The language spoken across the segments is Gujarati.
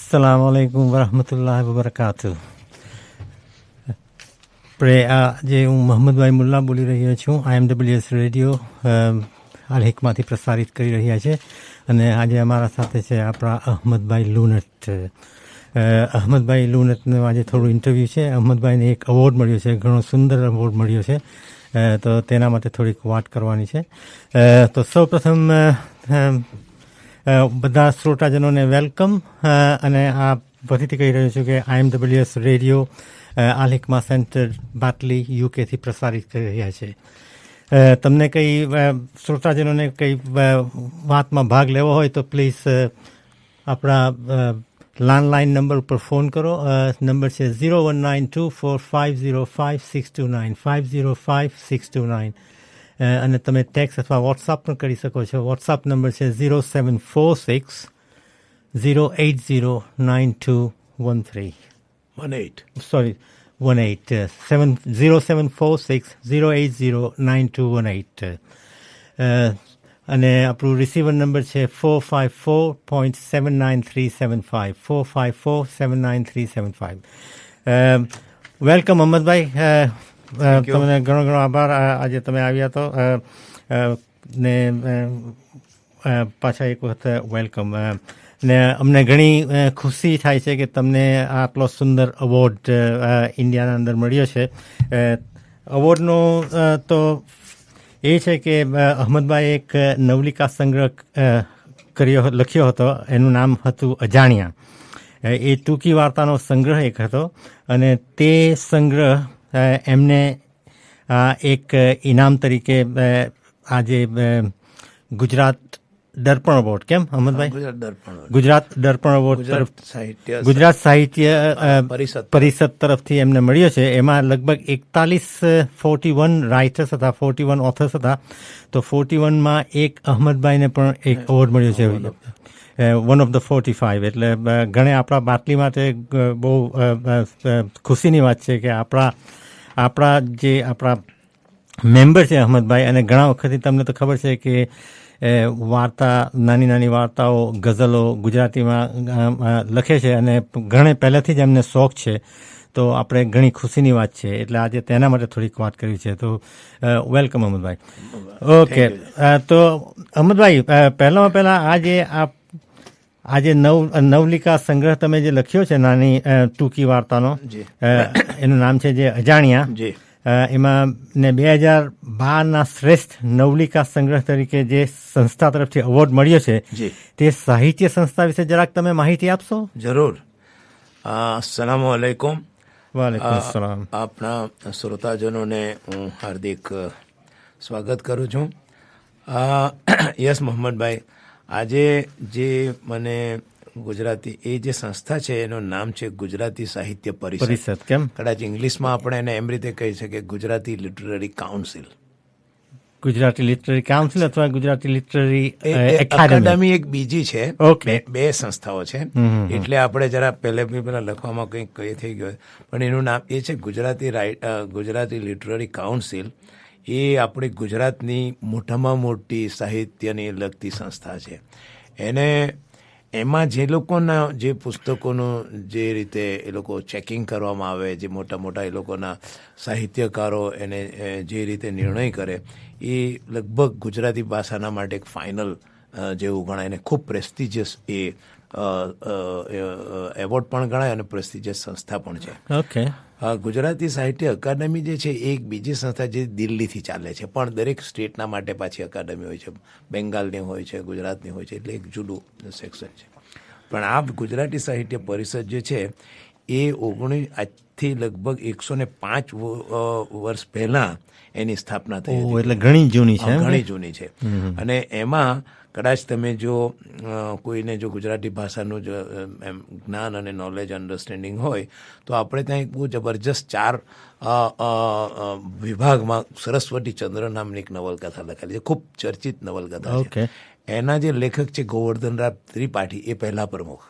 અસ્સલામુઅલૈકુમ વરહમતુલ્લાહ વબરકાતુ. આજે હું મોહમ્મદભાઈ મુલ્લા બોલી રહ્યો છું. IMWS રેડિયો અલ હિકમાંથી પ્રસારિત કરી રહ્યા છે અને આજે અમારા સાથે છે આપણા અહમદભાઈ લુનટ. અહમદભાઈ લુનટનું આજે થોડું ઇન્ટરવ્યૂ છે. અહમદભાઈને એક એવોર્ડ મળ્યો છે, ઘણો સુંદર એવોર્ડ મળ્યો છે, તો તેના માટે થોડીક વાત કરવાની છે. તો સૌપ્રથમ બધા શ્રોતાજનોને વેલકમ, અને આ ફરીથી કહી રહ્યો છું કે IMWS રેડિયો અલ હિકમા સેન્ટર બાટલી યુકેથી પ્રસારિત કરી રહ્યા છે. તમને કંઈ શ્રોતાજનોને કંઈ વાતમાં ભાગ લેવો હોય તો પ્લીઝ આપણા લેન્ડલાઇન નંબર ઉપર ફોન કરો. નંબર છે 0192450569 505-629, અને તમે ટેક્સ્ટ અથવા વોટ્સઅપ પણ કરી શકો છો. વોટ્સઅપ નંબર છે 0746-080-9213. 0746-080-9218. અને આપણું રિસીવર નંબર છે 454.79375 454-79375. વેલકમ અહમદભાઈ, તમને ઘણો ઘણો આભાર. આજે તમે આવ્યા તો ને પાછા એક વખત વેલકમ. ને અમને ઘણી ખુશી થાય છે કે તમને આટલો સુંદર એવોર્ડ ઇન્ડિયાના અંદર મળ્યો છે. એવોર્ડનો તો એ છે કે અહમદભાઈ એક નવલિકા સંગ્રહ લખ્યો હતો, એનું નામ હતું અજાણ્યા. એ ટૂંકી વાર્તાનો સંગ્રહ એક હતો, અને તે સંગ્રહ એમને એક ઇનામ તરીકે આજે ગુજરાત દર્પણ એવોર્ડ, કેમ અહમદભાઈ? ગુજરાત દર્પણ એવોર્ડ ગુજરાત સાહિત્ય પરિષદ તરફથી એમને મળ્યો છે. એમાં લગભગ 41 રાઇટર્સ હતા, 41 ઓથર્સ હતા. તો 41માં એક અહમદભાઈને પણ એક એવોર્ડ મળ્યો છે, વન ઓફ ધ 45. એટલે ઘણે આપણા બાટલી માટે બહુ ખુશીની વાત છે કે આપણા મેમ્બર છે અહમદભાઈ, અને ઘણા વખતથી તમને તો ખબર છે કે વાર્તા, નાની નાની વાર્તાઓ, ગઝલો ગુજરાતીમાં લખે છે, અને ઘણે પહેલાંથી જ એમને શોખ છે. તો આપણે ઘણી ખુશીની વાત છે, એટલે આજે તેના માટે થોડીક વાત કરવી છે. તો વેલકમ અહમદભાઈ. ઓકે, તો અહમદભાઈ, પહેલાં આજે નવલિકા સંગ્રહ તમે જે લખ્યો છે, નાની ટૂંકી વાર્તાનો, એનું નામ છે જે અજાણ્યા. એમાં ને 2012ના શ્રેષ્ઠ નવલિકા સંગ્રહ તરીકે જે સંસ્થા તરફથી એવોર્ડ મળ્યો છે, તે સાહિત્ય સંસ્થા વિશે જરાક તમે માહિતી આપશો? જરૂર. અસ્સલામુ અલૈકુમ. વાલેકુમ અસ્સલામ. આપણા શ્રોતાજનોને હું હાર્દિક સ્વાગત કરું છું. યસ મોહમ્મદભાઈ, આજે જે મને ગુજરાતી એ જે સંસ્થા છે એનું નામ છે ગુજરાતી સાહિત્ય પરિષદ. કેમ? કદાચ ઇંગ્લિશમાં આપણે એને એમ રીતે કહી શકીએ, Gujarati literary council. Gujarati literary council અથવા ગુજરાતી લિટરરી એકેડમી એક બીજી છે. ઓકે, બે સંસ્થાઓ છે. એટલે આપણે જરા પહેલા લખવામાં કંઈક થઈ ગયો, પણ એનું નામ એ છે ગુજરાતી લિટરરી કાઉન્સિલ. એ આપણી ગુજરાતની મોટામાં મોટી સાહિત્યને લગતી સંસ્થા છે. એમાં જે લોકોના જે પુસ્તકોનું જે રીતે એ લોકો ચેકિંગ કરવામાં આવે, જે મોટા મોટા એ લોકોના સાહિત્યકારો એને જે રીતે નિર્ણય કરે, એ લગભગ ગુજરાતી ભાષાના માટે એક ફાઇનલ જેવું ગણાય, અને ખૂબ પ્રેસ્ટિજિયસ એ એવોર્ડ પણ ગણાય અને પ્રેસ્ટિજિયસ સંસ્થા પણ છે. ઓકે. ગુજરાતી સાહિત્ય અકાદમી જે છે એ એક બીજી સંસ્થા જે દિલ્હીથી ચાલે છે, પણ દરેક સ્ટેટના માટે પાછી અકાદમી હોય છે. બેંગાલની હોય છે, ગુજરાતની હોય છે, એટલે એક જુદું સેક્શન છે. પણ આ ગુજરાતી સાહિત્ય પરિષદ જે છે એ આજથી લગભગ 105 વર્ષ પહેલાં એની સ્થાપના થઈ હતી. એટલે ઘણી જૂની છે. ઘણી જૂની છે. અને એમાં કદાચ તમે જો કોઈને જો ગુજરાતી ભાષાનું જ જ્ઞાન અને નોલેજ અન્ડરસ્ટેન્ડિંગ હોય તો આપણે ત્યાં એક બહુ જબરજસ્ત 4 વિભાગમાં સરસ્વતી ચંદ્ર નામની એક નવલકથા લખેલી છે, ખૂબ ચર્ચિત નવલકથા છે. એના જે લેખક છે ગોવર્ધનરામ ત્રિપાઠી, એ પહેલા પ્રમુખ.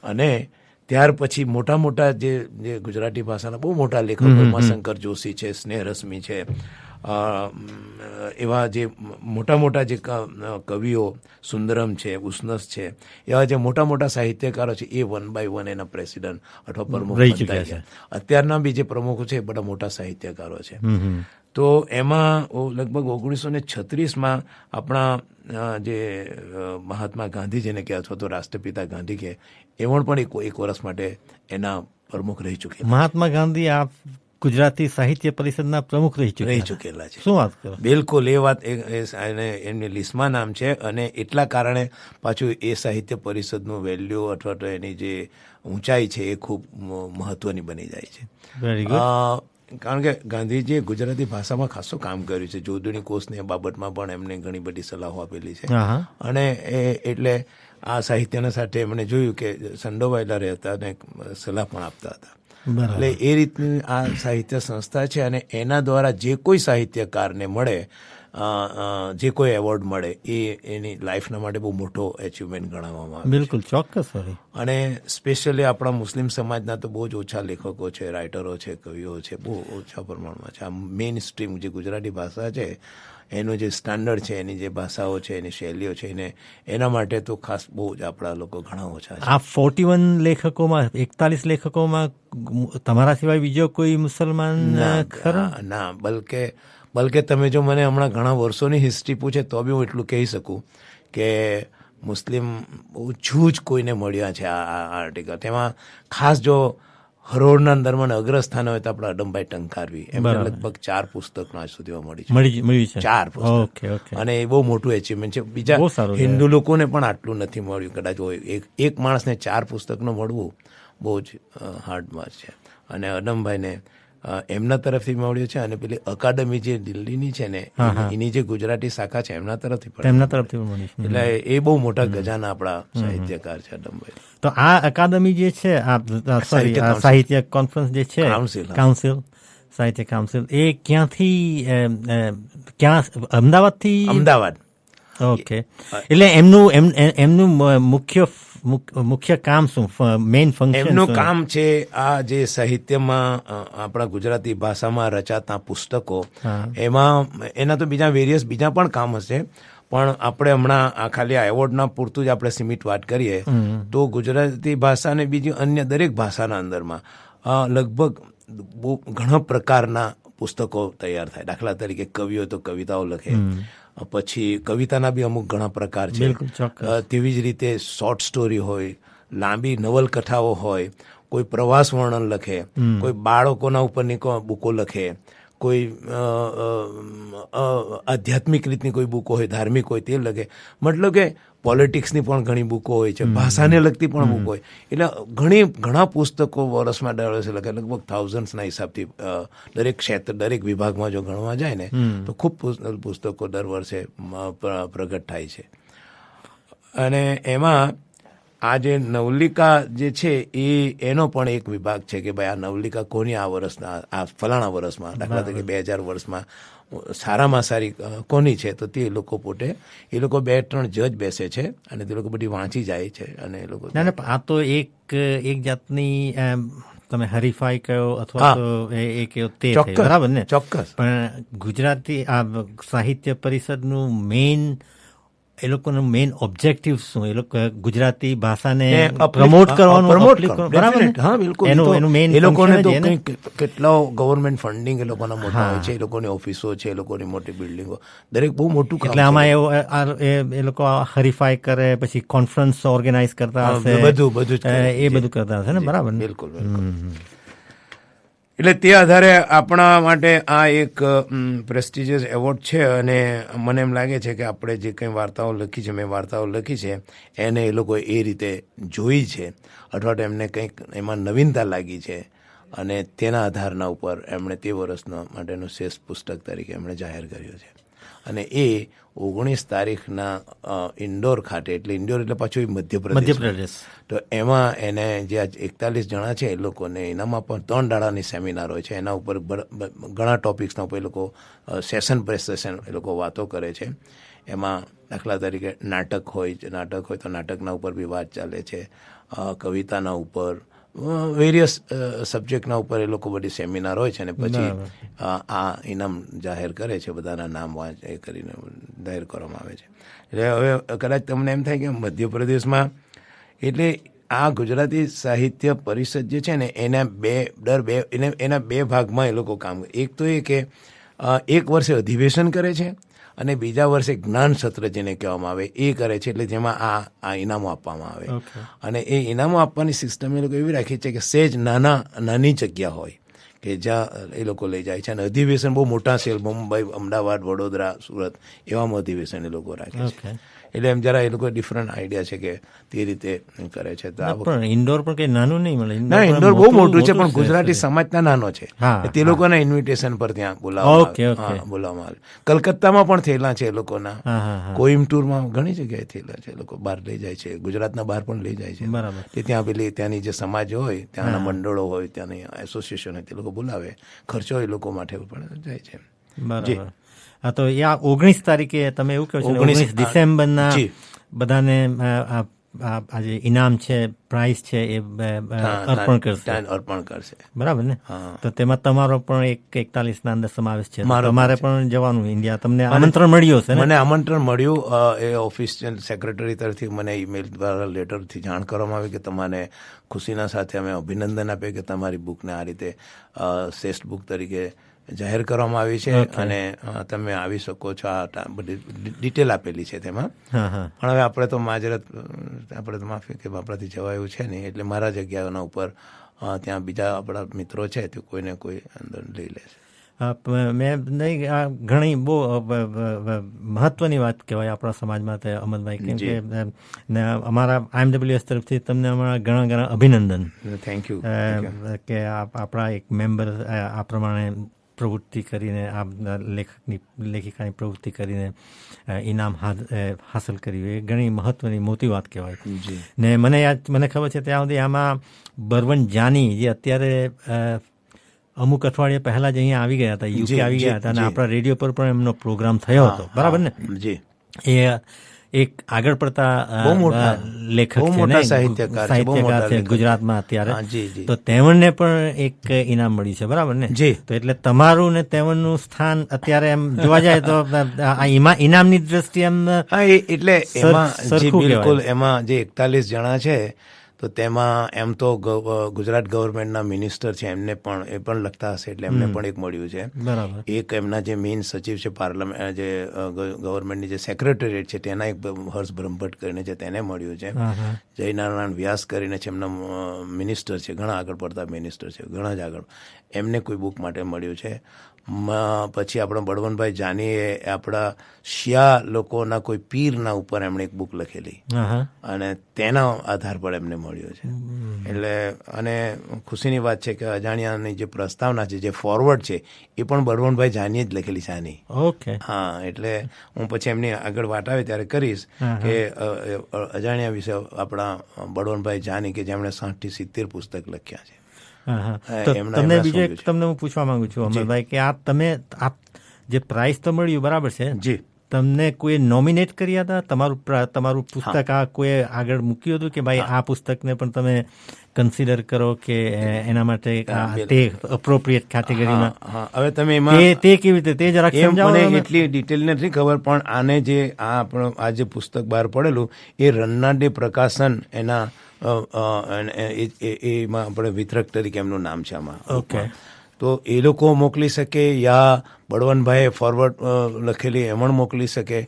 અને ત્યાર પછી મોટા મોટા જે ગુજરાતી ભાષાના બહુ મોટા લેખકો, ઉમાશંકર જોશી છે, સ્નેહરશ્મિ છે, એવા જે મોટા મોટા જે કવિઓ સુંદરમ છે, ઉસ્નસ છે, એવા જે મોટા મોટા સાહિત્યકારો છે એ 1 by 1 એના પ્રેસિડન્ટ અથવા પ્રમુખ રહી બનતા ચૂક્યા ગયા. અત્યારના બી જે પ્રમુખો છે એ બધા મોટા સાહિત્યકારો છે. હમ. તો એમાં લગભગ 1936માં આપણા જે મહાત્મા ગાંધી જેને કહે અથવા તો રાષ્ટ્રપિતા ગાંધી કહે એ પણ એક વર્ષ માટે એના પ્રમુખ રહી ચૂકેલા. મહાત્મા ગાંધી આ ગુજરાતી સાહિત્ય પરિષદના પ્રમુખ રહી ચૂકેલા છે. શું વાત કરો? બિલકુલ એ વાત એમની લિસ્ટમાં નામ છે અને એટલા કારણે પાછું એ સાહિત્ય પરિષદનું વેલ્યુ અથવા તો એની જે ઊંચાઈ છે એ ખૂબ મહત્વની બની જાય છે. Very good. કારણ કે ગાંધીજીએ ગુજરાતી ભાષામાં ખાસું કામ કર્યું છે. જોડણી કોષની બાબતમાં પણ એમને ઘણી બધી સલાહો આપેલી છે અને એટલે આ સાહિત્યના સાથે એમણે જોયું કે સંડોવાયેલા રહેતા અને સલાહ પણ આપતા હતા. એટલે એ રીતની આ સાહિત્ય સંસ્થા છે અને એના દ્વારા જે કોઈ સાહિત્યકારને મળે, જે કોઈ એવોર્ડ મળે એ એની લાઈફના માટે બહુ મોટો એચિવમેન્ટ ગણવામાં આવે. બિલકુલ ચોક્કસ. અને સ્પેશિયલી આપણા મુસ્લિમ સમાજના તો બહુ જ ઓછા લેખકો છે, રાઇટરો છે, કવિઓ છે, બહુ ઓછા પ્રમાણમાં છે. આ મેઇન સ્ટ્રીમ જે ગુજરાતી ભાષા છે એનું જે સ્ટાન્ડર્ડ છે, એની જે ભાષાઓ છે, એની શૈલીઓ છે, એના માટે તો ખાસ બહુ જ આપણા લોકો ઘણા ઓછા છે. આ 41 લેખકોમાં 41 લેખકોમાં તમારા સિવાય બીજો કોઈ મુસલમાન ખરા? ના, બલકે તમે જો મને હમણાં ઘણા વર્ષોની હિસ્ટ્રી પૂછે તો બી હું એટલું કહી શકું કે મુસ્લિમ ઓછું જ કોઈને મળ્યા છે આ આર્ટિકલ. તેમાં ખાસ જો હરોળના અંદરમાં અગ્રસ્થાન હોય તો આપણા અડમભાઈ ટંકારવી, એમને લગભગ 4 પુસ્તકનો આજ સુધીમાં મળી છે. 4 પુસ્તક. અને એ બહુ મોટું એચિવમેન્ટ છે. બીજા હિન્દુ લોકોને પણ આટલું નથી મળ્યું. કદાચ એક માણસને 4 પુસ્તકનું મળવું બહુ જ હાર્ડ માર્ક છે. અને અડમભાઈને એમના તરફથી મળ્યું છે અને પેલી અકાદમી જે દિલ્હીની છે ને એની જે ગુજરાતી શાખા છે એમના તરફથી મળી. એટલે એ બહુ મોટા ગજાના આપણા સાહિત્યકાર છે અડમભાઈ. તો આ અકાદમી જે છે, સાહિત્ય કોન્ફરન્સ જે છે, કાઉન્સિલ, સાહિત્ય કાઉન્સિલ, એ ક્યાં અમદાવાદ? ઓકે. એટલે એમનું મુખ્ય કામ શું, મેઇન ફંક્શન? એમનું કામ છે આ જે સાહિત્યમાં આપણા ગુજરાતી ભાષામાં રચાતા પુસ્તકો, એમાં એના તો બીજા પણ કામ હશે, પણ આપણે હમણાં આ ખાલી આ એવોર્ડના પૂરતું જ આપણે સીમિત વાત કરીએ તો ગુજરાતી ભાષાને બીજી અન્ય દરેક ભાષાના અંદરમાં લગભગ બહુ ઘણા પ્રકારના પુસ્તકો તૈયાર થાય. દાખલા તરીકે કવિઓ તો કવિતાઓ લખે, પછી કવિતાના બી અમુક ઘણા પ્રકાર છે. તેવી જ રીતે શોર્ટ સ્ટોરી હોય, લાંબી નવલકથાઓ હોય, કોઈ પ્રવાસ વર્ણન લખે, કોઈ બાળકોના ઉપરની બુકો લખે, કોઈ આધ્યાત્મિક રીતની કોઈ બુકો હોય, ધાર્મિક હોય તે લખે. મતલબ કે પોલિટિક્સની પણ ઘણી બુકો હોય છે, ભાષાને લગતી પણ બુકો હોય. એટલે ઘણા પુસ્તકો વર્ષમાં દર વર્ષે લખે. લગભગ થાઉઝન્ડ્સના હિસાબથી દરેક ક્ષેત્ર, દરેક વિભાગમાં જો ગણવા જાય ને તો ખૂબ પુસ્તકો દર વર્ષે પ્રગટ થાય છે. અને એમાં આ જે નવલિકા જે છે એનો પણ એક વિભાગ છે કે ભાઈ આ નવલિકા કોની આ વર્ષના, આ ફલાણા વર્ષમાં, દાખલા તરીકે 2000 વર્ષમાં સારામાં સારી કોની છે, તો તે લોકો પોતે 2-3 જજ બેસે છે અને તે લોકો બધી વાંચી જાય છે. અને એ લોકો આ તો એક જાતની તમે હરીફાઈ કહો અથવા તો એ કહો તે બરાબર ને? ચોક્કસ. પણ ગુજરાતી આ સાહિત્ય પરિષદનું એ લોકોનું મેઇન ઓબ્જેક્ટિવ શું? એ લોકો ગુજરાતી ભાષાને પ્રમોટ કરવાનું, બરાબર ને? હા, બિલકુલ. એનું મેઇન એ લોકોને તો કેટલો ગવર્મેન્ટ ફંડિંગ એ લોકોના મોટા હોય છે, એ લોકોની ઓફિસો છે, એ લોકોની મોટી બિલ્ડિંગો, દરેક બહુ મોટું. એટલે આમાં એ લોકો હરીફાઈ કરે, પછી કોન્ફરન્સ ઓર્ગેનાઇઝ કરતા હશે, બધું કરતા હશે ને? બરાબર. બિલકુલ. એટલે તે આધારે આપણા માટે આ એક પ્રેસ્ટિજિયસ એવોર્ડ છે. અને મને એમ લાગે છે કે આપણે જે કંઈ વાર્તાઓ લખી છે, મેં વાર્તાઓ લખી છે, એને એ લોકોએ એ રીતે જોઈ છે અથવા તો એમને કંઈક એમાં નવીનતા લાગી છે અને તેના આધારના ઉપર એમણે તે વર્ષના માટેનું શ્રેષ્ઠ પુસ્તક તરીકે એમણે જાહેર કર્યું છે. અને એ 19 તારીખના ઇન્દોર ખાતે, એટલે ઇન્દોર એટલે પાછું મધ્યપ્રદેશ, તો એમાં એને જે 41 જણા છે એ લોકોને એનામાં પણ 3 દાડાની સેમિનાર હોય છે. એના ઉપર ઘણા ટોપિક્સના ઉપર એ લોકો સેશન એ લોકો વાતો કરે છે. એમાં દાખલા તરીકે નાટક હોય તો નાટકના ઉપર બી વાત ચાલે છે, કવિતાના ઉપર, વેરિયસ સબ્જેક્ટના ઉપર એ લોકો બધી સેમિનાર હોય છે અને પછી આ ઇનામ જાહેર કરે છે, બધાના નામ એ કરીને જાહેર કરવામાં આવે છે. એટલે હવે કદાચ તમને એમ થાય કે મધ્યપ્રદેશમાં એટલે આ ગુજરાતી સાહિત્ય પરિષદ જે છે ને એના બે ભાગમાં એ લોકો કામ કરે. એક તો એ કે એક વર્ષે અધિવેશન કરે છે અને બીજા વર્ષે જ્ઞાન સત્ર જેને કહેવામાં આવે એ કરે છે, એટલે જેમાં આ ઇનામો આપવામાં આવે. અને એ ઇનામો આપવાની સિસ્ટમ એ લોકો એવી રાખી છે કે સહેજ નાની જગ્યા હોય કે જ્યાં એ લોકો લઈ જાય છે, અને અધિવેશન બહુ મોટા છે, મુંબઈ, અમદાવાદ, વડોદરા, સુરત એવામાં અધિવેશન એ લોકો રાખે છે. એટલે એમ જરા એ લોકો ડિફરન્ટ આઈડિયા છે કે તે રીતે કરે છે. ઇન્ડોર પણ કઈ નાનું નહીં મળે. ના, ઇન્ડોર બહુ મોટું છે, પણ ગુજરાતી સમાજના નાનો છે. તે લોકોના ઇન્વિટેશન પર ત્યાં બોલાવવામાં આવે. કલકત્તામાં પણ થયેલા છે એ લોકોના, કોઈમ્બતુરમાં ઘણી જગ્યાએ થયેલા છે. એ લોકો બહાર લઈ જાય છે, ગુજરાતના બહાર પણ લઈ જાય છે. તે ત્યાં પેલી ત્યાંની જે સમાજ હોય, ત્યાંના મંડળો હોય, ત્યાંની એસોસિએશન હોય, તે લોકો બોલાવે. ખર્ચો એ લોકો માટે પણ જાય છે. બરાબર. હા, તો 19 તારીખે તમે એવું કહો છો, 19 ડિસેમ્બરના બધાને આ જે ઇનામ છે, પ્રાઇઝ છે એ અર્પણ કરશે. બરાબર ને? તો તેમાં તમારો પણ 41ના અંદર સમાવેશ છે. તમારે પણ જવાનું ઇન્ડિયા. તમને આમંત્રણ મળ્યું હશે? મને આમંત્રણ મળ્યું. એ ઓફિસ સેક્રેટરી તરફથી મને ઈમેલ દ્વારા લેટરથી જાણ કરવામાં આવી કે તમારે ખુશીના સાથે અમે અભિનંદન આપીએ કે તમારી બુકને આ રીતે શ્રેષ્ઠ બુક તરીકે જાહેર કરવામાં આવી છે અને તમે આવી શકો છો. આ બધી ડિટેલ આપેલી છે તેમાં. પણ હવે આપણે તો માજરત, આપણે તો માફી કે આપણાથી જવાયું છે નહીં, એટલે મારા જગ્યાઓના ઉપર ત્યાં બીજા આપણા મિત્રો છે તે કોઈને કોઈ અંદર લઈ લે છે. મેં નહીં, આ ઘણી બહુ મહત્વની વાત કહેવાય આપણા સમાજમાં તે અમનભાઈ, કેમ કે અમારા IMWS તરફથી તમને અમારા ઘણા અભિનંદન. થેન્ક યુ કે આપણા એક મેમ્બર આ પ્રમાણે પ્રવૃત્તિ કરીને, આ લેખિકાની પ્રવૃત્તિ કરીને ઇનામ હાંસલ કર્યું, એ ઘણી મહત્વની મોટી વાત કહેવાય. ને મને ખબર છે ત્યાં સુધી આમાં બરવન જાની, જે અત્યારે અમુક અઠવાડિયા પહેલા જ અહીંયા આવી ગયા હતા, યુકે આવી ગયા હતા, અને આપણા રેડિયો પર પણ એમનો પ્રોગ્રામ થયો હતો. બરાબર ને? એ એક આગળ પડતા લેખક છે, સાહિત્યકાર છે ગુજરાતમાં અત્યારે. તો તેમને પણ એક ઇનામ મળ્યું છે. બરાબર ને? તો એટલે તમારું ને તેવનનું સ્થાન અત્યારે એમ જોવા જાય તો આ ઇનામની દ્રષ્ટિએ એમ એટલે બિલકુલ એમાં જે 41 જણા છે તો તેમાં એમ તો ગુજરાત ગવર્મેન્ટના મિનિસ્ટર છે, એમને પણ એ પણ લખતા હશે, એટલે એમને પણ એક મળ્યું છે. બરાબર. એક એમના જે મેઇન સચિવ છે પાર્લામેન્ટ, જે ગવર્મેન્ટની જે સેક્રેટરીએટ છે તેના એક હર્ષ બ્રહ્મભટ્ટ કરીને છે, તેને મળ્યું છે. જયનારાયણ વ્યાસ કરીને છે, એમના મિનિસ્ટર છે, ઘણા આગળ પડતા મિનિસ્ટર છે, ઘણા જ આગળ, એમને કોઈ બુક માટે મળ્યું છે. પછી આપણા બળવંતભાઈ જાનીએ આપણા શિયા લોકોના કોઈ પીરના ઉપર એમણે એક બુક લખેલી અને તેના આધાર પર એમને મળ્યો છે. એટલે અને ખુશીની વાત છે કે અજાણ્યાની જે પ્રસ્તાવના છે, જે ફોરવર્ડ છે, એ પણ બળવંતભાઈ જાનીએ જ લખેલી છે આની. હા, એટલે હું પછી એમની આગળ વાત આવે ત્યારે કરીશ કે અજાણ્યા વિશે આપણા બળવંતભાઈ જાની કે જેમણે 60 થી 70 પુસ્તક લખ્યા છે. તમને બીજું એક તમને હું પૂછવા માંગુ છું અમરભાઈ, કે આપ જે પ્રાઇઝ તો મળ્યું, બરાબર છે, જી, તમને કોઈ નોમિનેટ કર્યા હતા? તમારું પુસ્તક આ કોઈ આગળ મૂક્યું હતું કે ભાઈ આ પુસ્તકને પણ તમે કન્સિડર કરો કે એના માટે તે એપ્રોપ્રિએટ કેટેગરીમાં? હવે તમે એમાં તે કેવી રીતે, તે જરાક સમજાવો. મને એટલી ડિટેલ નથી ખબર, પણ આને જે આ જે પુસ્તક બહાર પડેલું એ રન્નાડે પ્રકાશન, એના એમાં આપણે વિતરક તરીકે એમનું નામ છે આમાં. ઓકે. તો એ લોકો મોકલી શકે, યા બળવંતભાઈએ ફોરવર્ડ લખેલી એમણ મોકલી શકે,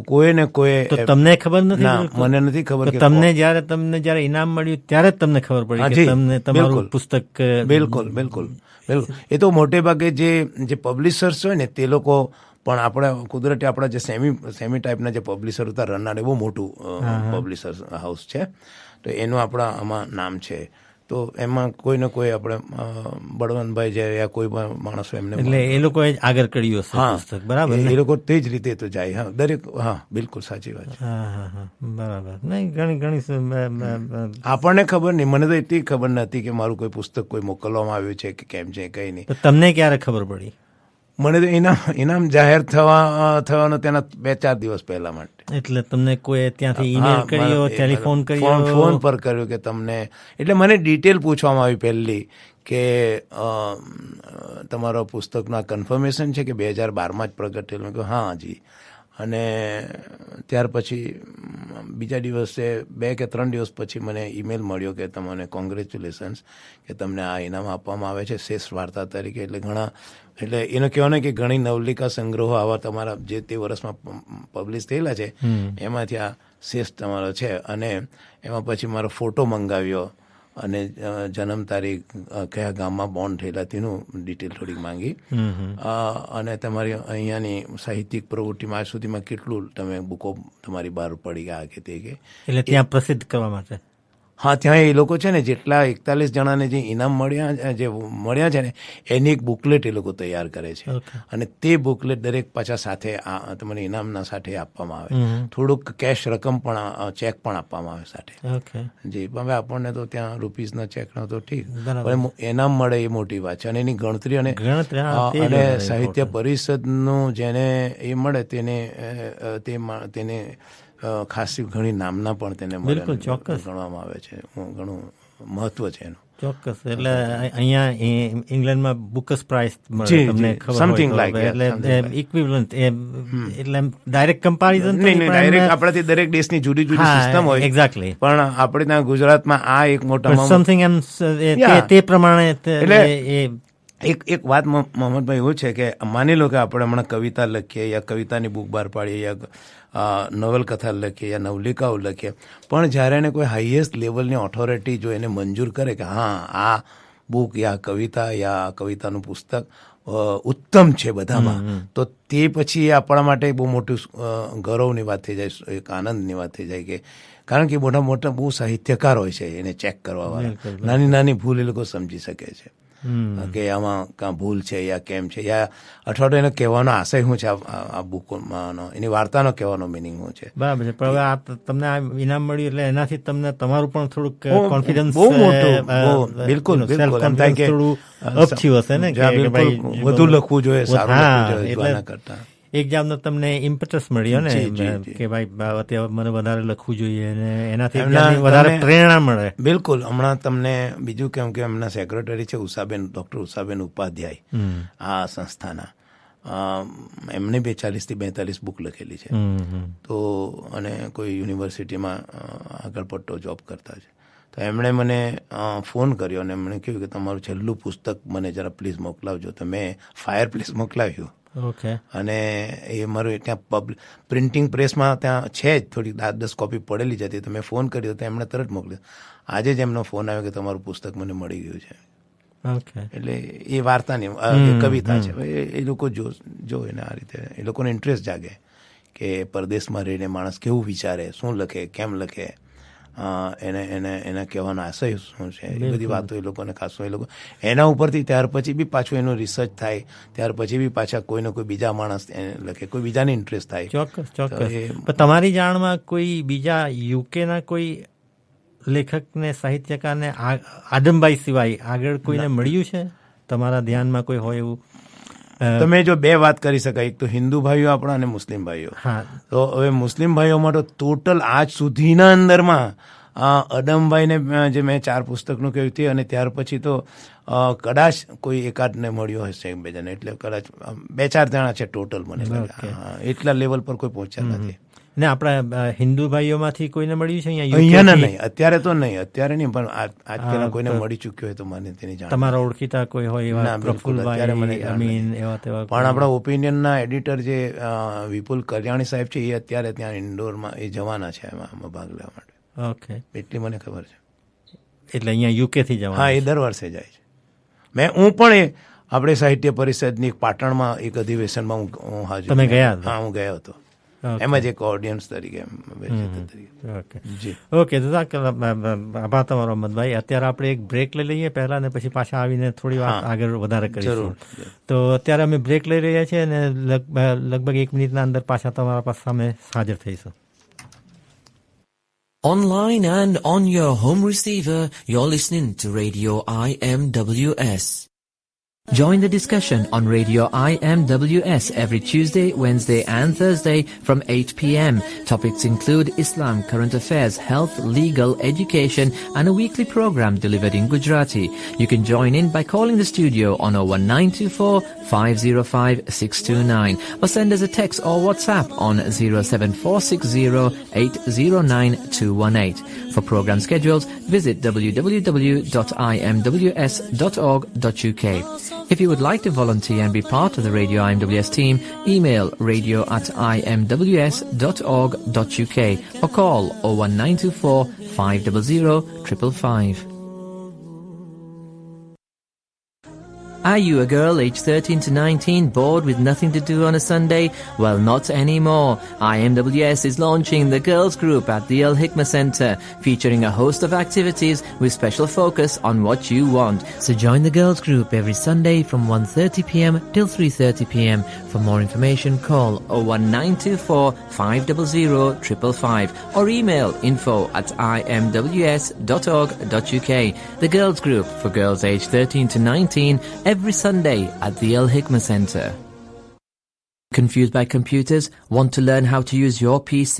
કોઈ ને કોઈ. તો તમને ખબર નથી? ના, મને નથી ખબર. તમને જયારે ઇનામ મળ્યું ત્યારે જ તમને ખબર પડી કે તમને તમારું પુસ્તક? બિલકુલ. એ તો મોટે ભાગે જે પબ્લિશર્સ હોય ને તે લોકો પણ આપણે કુદરતી આપણા જે સેમી ટાઈપના જે પબ્લિશર હતા, રન્નાડે બહુ મોટું પબ્લિશર હાઉસ છે, તો એનું આપણા આમાં નામ છે. તો એમાં કોઈ ને કોઈ આપણે બળવંતભાઈ છે યા કોઈ પણ માણસો એમને, એટલે એ લોકોએ જ આગળ કર્યું હશે પુસ્તક. બરાબર. એ લોકો તે જ રીતે તો જાય. હા, દરેક. હા, બિલકુલ સાચી વાત છે. બરાબર. નહીં, ઘણી આપણને ખબર નહીં, મને તો એટલી ખબર નથી કે મારું કોઈ પુસ્તક કોઈ મોકલવામાં આવ્યું છે કે કેમ છે, કઈ નહીં. તમને ક્યારે ખબર પડી? મને તો ઇનામ જાહેર થવાનો તેના 2-4 દિવસ પહેલા માટે. એટલે તમને કોઈ ત્યાંથી ઈમેલ કર્યો, ટેલિફોન કર્યો? ફોન પર કર્યો કે તમને, એટલે મને ડિટેલ પૂછવામાં આવી પહેલી કે તમારો પુસ્તકનું આ કન્ફર્મેશન છે કે 2012 જ પ્રગટ થયેલું? મેં કહ્યું હા જી. અને ત્યાર પછી બીજા દિવસે 2 કે 3 દિવસ પછી મને ઈમેલ મળ્યો કે તમને કોંગ્રેચ્યુલેશન્સ, કે તમને આ ઇનામ આપવામાં આવે છે શ્રેષ્ઠ વાર્તા તરીકે. એટલે એનો કહેવાનો કે ઘણી નવલિકા સંગ્રહો આવા તમારા જે તે વર્ષમાં પબ્લિશ થયેલા છે એમાંથી આ શ્રેષ્ઠ તમારો છે. અને એમાં પછી મારો ફોટો મંગાવ્યો અને જન્મ તારીખ, કયા ગામમાં બોર્ન થયેલા તેનું ડિટેલ થોડીક માંગી, અને તમારી અહીંયાની સાહિત્યિક પ્રવૃત્તિમાં આજ સુધીમાં કેટલું તમે બુકો તમારી બહાર પડી ગયા કે તે કે. એટલે ત્યાં પ્રસિદ્ધ કરવા માટે? હા, ત્યાં એ લોકો છે ને જેટલા 41 જણાને જે ઇનામ મળ્યા છે ને એની એક બુકલેટ એ લોકો તૈયાર કરે છે. અને તે બુકલેટ દરેક પાછા સાથે તમને ઇનામના સાથે આપવામાં આવે. થોડુંક કેશ રકમ પણ, ચેક પણ આપવામાં આવે સાથે. જી, હવે આપણને તો ત્યાં રૂપીસના ચેકનો તો ઠીક, પણ ઇનામ મળે એ મોટી વાત છે. અને એની ગણતરી અને સાહિત્ય પરિષદનું જેને એ મળે તેને ખાસી ઘણી નામના પણ તેને ગણવામાં આવે છે. ઘણું મહત્વ છે એનું. ચોક્કસ. એટલે અહીંયા ઇંગ્લેન્ડમાં બુકર્સ પ્રાઇઝ મળે, તમને ખબર સમથિંગ લાઈક, એટલે ઇક્વિવેલન્ટ, એટલે ડાયરેક્ટ કમ્પેરિઝન નહીં, ડાયરેક્ટ આપણાથી દરેક દેશની જુદી જુદી સિસ્ટમ હોય. એક્ઝેક્ટલી. પણ આપણે ત્યાં ગુજરાતમાં આ એક મોટા સમથિંગ એમ તે પ્રમાણે. એટલે એક વાત મોહમ્મદભાઈ એવું છે કે માની લો કે આપણે હમણાં કવિતા લખીએ યા કવિતાની બુક બહાર પાડીએ યા નવલકથા લખીએ યા નવલિકાઓ લખીએ, પણ જ્યારે એને કોઈ હાઈએસ્ટ લેવલની ઓથોરિટી જો એને મંજૂર કરે કે હા આ બુક યા કવિતા યા કવિતાનું પુસ્તક ઉત્તમ છે બધામાં, તો તે પછી એ આપણા માટે બહુ મોટું ગૌરવની વાત થઈ જાય, એક આનંદની વાત થઈ જાય. કે કારણ કે મોટા મોટા બહુ સાહિત્યકાર હોય છે એને ચેક કરવાવાળા, નાની નાની ભૂલ એ લોકો સમજી શકે છે કે આમાં કાં ભૂલ છે યા કેમ છે, યા અથવા તો એનો કહેવાનો આશય શું છે, આ બુકનો એની વાર્તાનો કહેવાનો મિનિંગ શું છે. બરાબર છે. પણ હવે તમને આ ઇનામ મળ્યું એટલે એનાથી તમને તમારું પણ થોડુંક કોન્ફિડન્સ બહુ મોટું, બિલકુલ બિલકુલ એમ થાય કે અપ થયું હશે ને કે ભાઈ વધુ લખવું જોઈએ, સારું લખવું જોઈએ આના કરતા. એક્ઝામનો તમને ઇમ્પેટસ મળ્યો ને કે ભાઈ અત્યારે મને વધારે લખવું જોઈએ ને એનાથી વધારે પ્રેરણા મળે. બિલકુલ. હમણાં તમને બીજું કેમ કે એમના સેક્રેટરી છે ડૉક્ટર ઉષાબેન ઉપાધ્યાય આ સંસ્થાના, એમને 40 થી 42 બુક લખેલી છે. તો અને કોઈ યુનિવર્સિટીમાં આગળ પડતો જોબ કરતા છે. તો એમણે મને ફોન કર્યો અને એમણે કહ્યું કે તમારું છેલ્લું પુસ્તક મને જરા પ્લીઝ મોકલાવજો. તો મેં ફાયર પ્લીઝ મોકલાવ્યું. અને એ મારું ત્યાં પ્રિન્ટિંગ પ્રેસમાં ત્યાં છે જ, થોડી 10 કોપી પડેલી જ હતી. તો મેં ફોન કર્યો તો એમણે તરત મોકલ્યો. આજે જ એમનો ફોન આવ્યો કે તમારું પુસ્તક મને મળી ગયું છે. એટલે એ વાર્તાની કવિતા છે. એ લોકો જો એને આ રીતે એ લોકોને ઇન્ટરેસ્ટ જાગે કે પરદેશમાં રહીને માણસ કેવું વિચારે, શું લખે, કેમ લખે, એને કહેવાનો આશય શું છે, એ બધી વાતો એ લોકોને ખાસો એ લોકો એના ઉપરથી ત્યાર પછી બી પાછું એનું રિસર્ચ થાય, ત્યાર પછી બી પાછા કોઈને કોઈ બીજા માણસ લખે, કોઈ બીજાને ઇન્ટરેસ્ટ થાય. ચોક્કસ ચોક્કસ. પણ તમારી જાણમાં કોઈ બીજા યુકેના કોઈ લેખકને, સાહિત્યકારને આદમભાઈ સિવાય આગળ કોઈને મળ્યું છે તમારા ધ્યાનમાં કોઈ હોય એવું? તમે જો 2 વાત કરી શકાય, એક તો હિન્દુ ભાઈઓ આપણા અને મુસ્લિમ ભાઈઓ. તો હવે મુસ્લિમ ભાઈઓમાં તો ટોટલ આજ સુધીના અંદરમાં અદમભાઈને જે મેં 4 પુસ્તકનું કહ્યું તે, અને ત્યાર પછી તો કદાચ કોઈ એકાદને મળ્યો હશે, 2 જણ, એટલે કદાચ 2-4 જણા છે ટોટલ મને લાગે. એટલા લેવલ પર કોઈ પહોંચ્યા નથી. ને આપણા હિન્દુ ભાઈઓમાંથી કોઈને મળ્યું છે અહીંયા? નહીં, અત્યારે તો નહીં, અત્યારે નહીં, પણ આજકાલ કોઈને મળી ચૂક્યો હોય તો મને તેની જાણ. તમારા ઓળખીતા કોઈ હોય એવા? અત્યારે મને પણ આપણા ઓપિનિયનના એડિટર જે વિપુલ કલ્યાણી સાહેબ છે એ અત્યારે ત્યાં ઇન્ડોરમાં એ જવાના છે એમાં ભાગ લેવા માટે. ઓકે, એટલી મને ખબર છે. એટલે અહીંયા યુકે થી જવાના? હા, એ દર વર્ષે જાય છે. હું પણ આપણે સાહિત્ય પરિષદની પાટણમાં એક અધિવેશનમાં હું હાજર. તમે ગયા? હા, હું ગયો હતો. એમ જ એક ઓડિયન્સ તરીકે. ઓકે, આભાર તમારો અહમદભાઈ. અત્યારે આપણે એક બ્રેક લઈ લઈએ પહેલા, ને પછી પાછા આવીને થોડી વાત આગળ વધારે કરીશું. તો અત્યારે અમે બ્રેક લઈ રહ્યા છીએ અને લગભગ 1 મિનિટના અંદર પાછા તમારા પાસે સામે હાજર થઈશું. Online and on your home receiver, you're listening to Radio IMWS. Join the discussion on Radio IMWS every Tuesday, Wednesday and Thursday from 8 p.m. Topics include Islam, current affairs, health, legal, education and a weekly program delivered in Gujarati. You can join in by calling the studio on 01924 505 629 or send us a text or WhatsApp on 07460 809 218. For program schedules, visit www.imws.org.uk. If you would like to volunteer and be part of the Radio IMWS team, email radio@imws.org.uk or call 01924 500 555. Are you a girl aged 13 to 19 bored with nothing to do on a Sunday? Well, not anymore. IMWS is launching the Girls Group at the Al Hikmah Centre, featuring a host of activities with special focus on what you want. So join the Girls Group every Sunday from 1:30 p.m. till 3:30 p.m. For more information, call 01924 500 555 or email info@imws.org.uk. The Girls Group for girls aged 13 to 19 every Sunday at the Al Hikmah Centre. Confused by computers? Want to learn how to use your PC?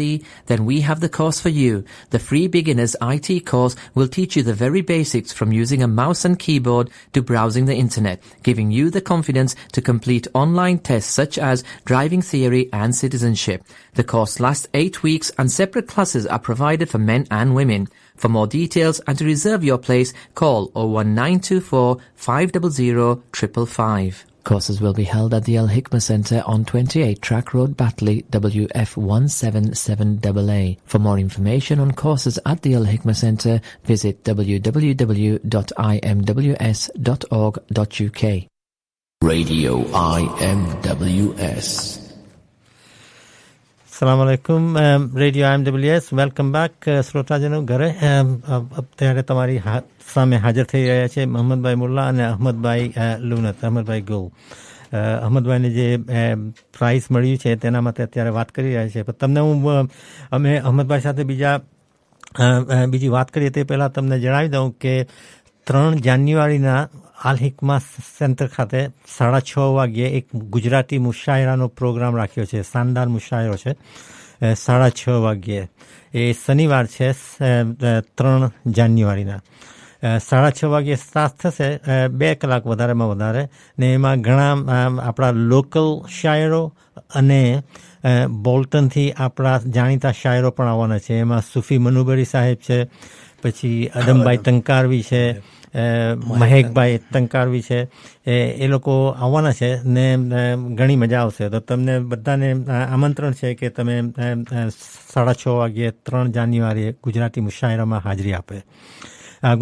Then we have the course for you. The free beginners IT course will teach you the very basics from using a mouse and keyboard to browsing the internet, giving you the confidence to complete online tests such as driving theory and citizenship. The course lasts 8 weeks and separate classes are provided for men and women. For more details and to reserve your place, call 01924 500 555. Courses will be held at the Al Hikmah Centre on 28 Track Road, Batley, WF177AA. For more information on courses at the Al Hikmah Centre, visit www.imws.org.uk. Radio IMWS. अस्सलाम वालेकुम રેડિયો IMWS વેલકમ બેક શ્રોતાજનો ઘરે અત્યારે તમારી સામે હાજર થઈ રહ્યા છે મોહમ્મદભાઈ મુલ્લા અને અહમદભાઈ લુનત અહમદભાઈ ગોલ અહમદભાઈને જે પ્રાઇઝ મળ્યું છે તેના માટે અત્યારે વાત કરી રહ્યા છે પણ તમને અમે અહમદભાઈ સાથે બીજી વાત કરીએ તે પહેલાં તમને જણાવી દઉં કે 3 જાન્યુઆરીના આલ હિકમા સેન્ટર ખાતે 6:30 વાગ્યે એક ગુજરાતી મુશાયરાનો પ્રોગ્રામ રાખ્યો છે શાનદાર મુશાયરો છે 6:30 વાગ્યે એ શનિવાર છે 3 જાન્યુઆરીના 6:30 વાગ્યે સ્ટાર્ટ થશે 2 કલાક વધારેમાં વધારે ને એમાં ઘણા આપણા લોકલ શાયરો અને બોલ્ટનથી આપણા જાણીતા શાયરો પણ આવવાના છે એમાં સુફી મનુબરી સાહેબ છે પછી અદમભાઈ ટંકારવી છે મહેકભાઈ ટંકારવી છે એ લોકો આવવાના છે ને ઘણી મજા આવશે તો તમને બધાને આમંત્રણ છે કે તમે 6:30 વાગ્યે 3 જાન્યુઆરીએ ગુજરાતી મુશાયરામાં હાજરી આપે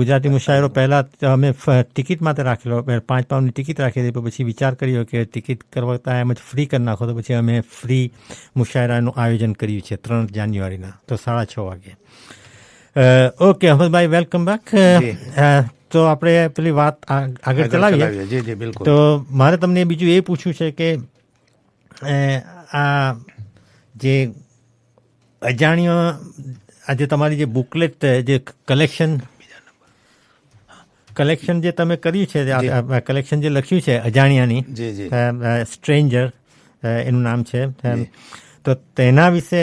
ગુજરાતી મુશાયરો પહેલાં અમે ટિકિટ માટે રાખેલો 5 પાઉન્ડની ટિકિટ રાખી હતી પછી વિચાર કર્યો કે ટિકિટ કરતા એમ જ ફ્રી કરી નાખો તો પછી અમે ફ્રી મુશાયરાનું આયોજન કર્યું છે 3 જાન્યુઆરીના તો 6:30 વાગ્યે ઓકે અહમદભાઈ વેલકમ બેક તો આપણે પેલી વાત આગળ ચલાવીએ તો મારે તમને બીજું એ પૂછવું છે કે આ જે અજાણ્યો આજે તમારી જે બુકલેટ જે કલેક્શન જે તમે કર્યું છે કલેક્શન જે લખ્યું છે અજાણ્યાની સ્ટ્રેન્જર એનું નામ છે તો તેના વિશે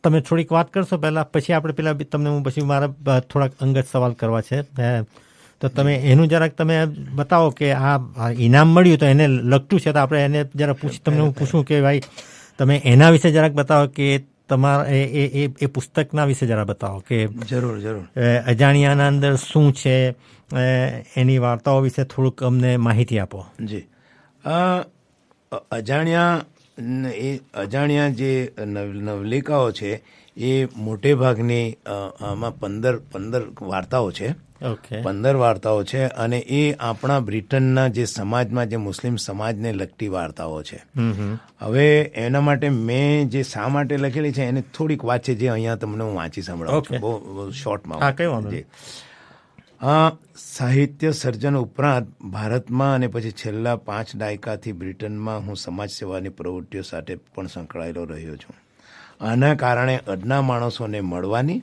તમે થોડીક વાત કરશો પહેલાં પછી આપણે પેલા તમને હું પછી મારા થોડાક અંગત સવાલ કરવા છે તો તમે એનું જરાક તમે બતાવો કે આ ઇનામ મળ્યું તો એને લગતું છે તો આપણે એને જરા તમને હું પૂછું કે ભાઈ તમે એના વિશે જરાક બતાવો કે તમારા એ પુસ્તકના વિશે જરા બતાવો કે જરૂર અજાણ્યાના અંદર શું છે એની વાર્તાઓ વિશે થોડુંક અમને માહિતી આપો જી અજાણ્યા જે નવલિકાઓ છે એ મોટે ભાગની આમાં 15 વાર્તાઓ છે 15 વાર્તાઓ છે અને એ આપણા બ્રિટનના જે સમાજમાં જે મુસ્લિમ સમાજને લગતી વાર્તાઓ છે હવે એના માટે મેં જે શા માટે લખેલી છે એની થોડીક વાત છે જે અહીંયા તમને હું વાંચી સંભળાવું છું બહુ શોર્ટમાં સાહિત્ય સર્જન ઉપરાંત ભારતમાં અને પછી છેલ્લા 5 દાયકાથી બ્રિટનમાં હું સમાજ સેવાની પ્રવૃત્તિઓ સાથે પણ સંકળાયેલો રહ્યો છું. આના કારણે અદના માણસોને મળવાની,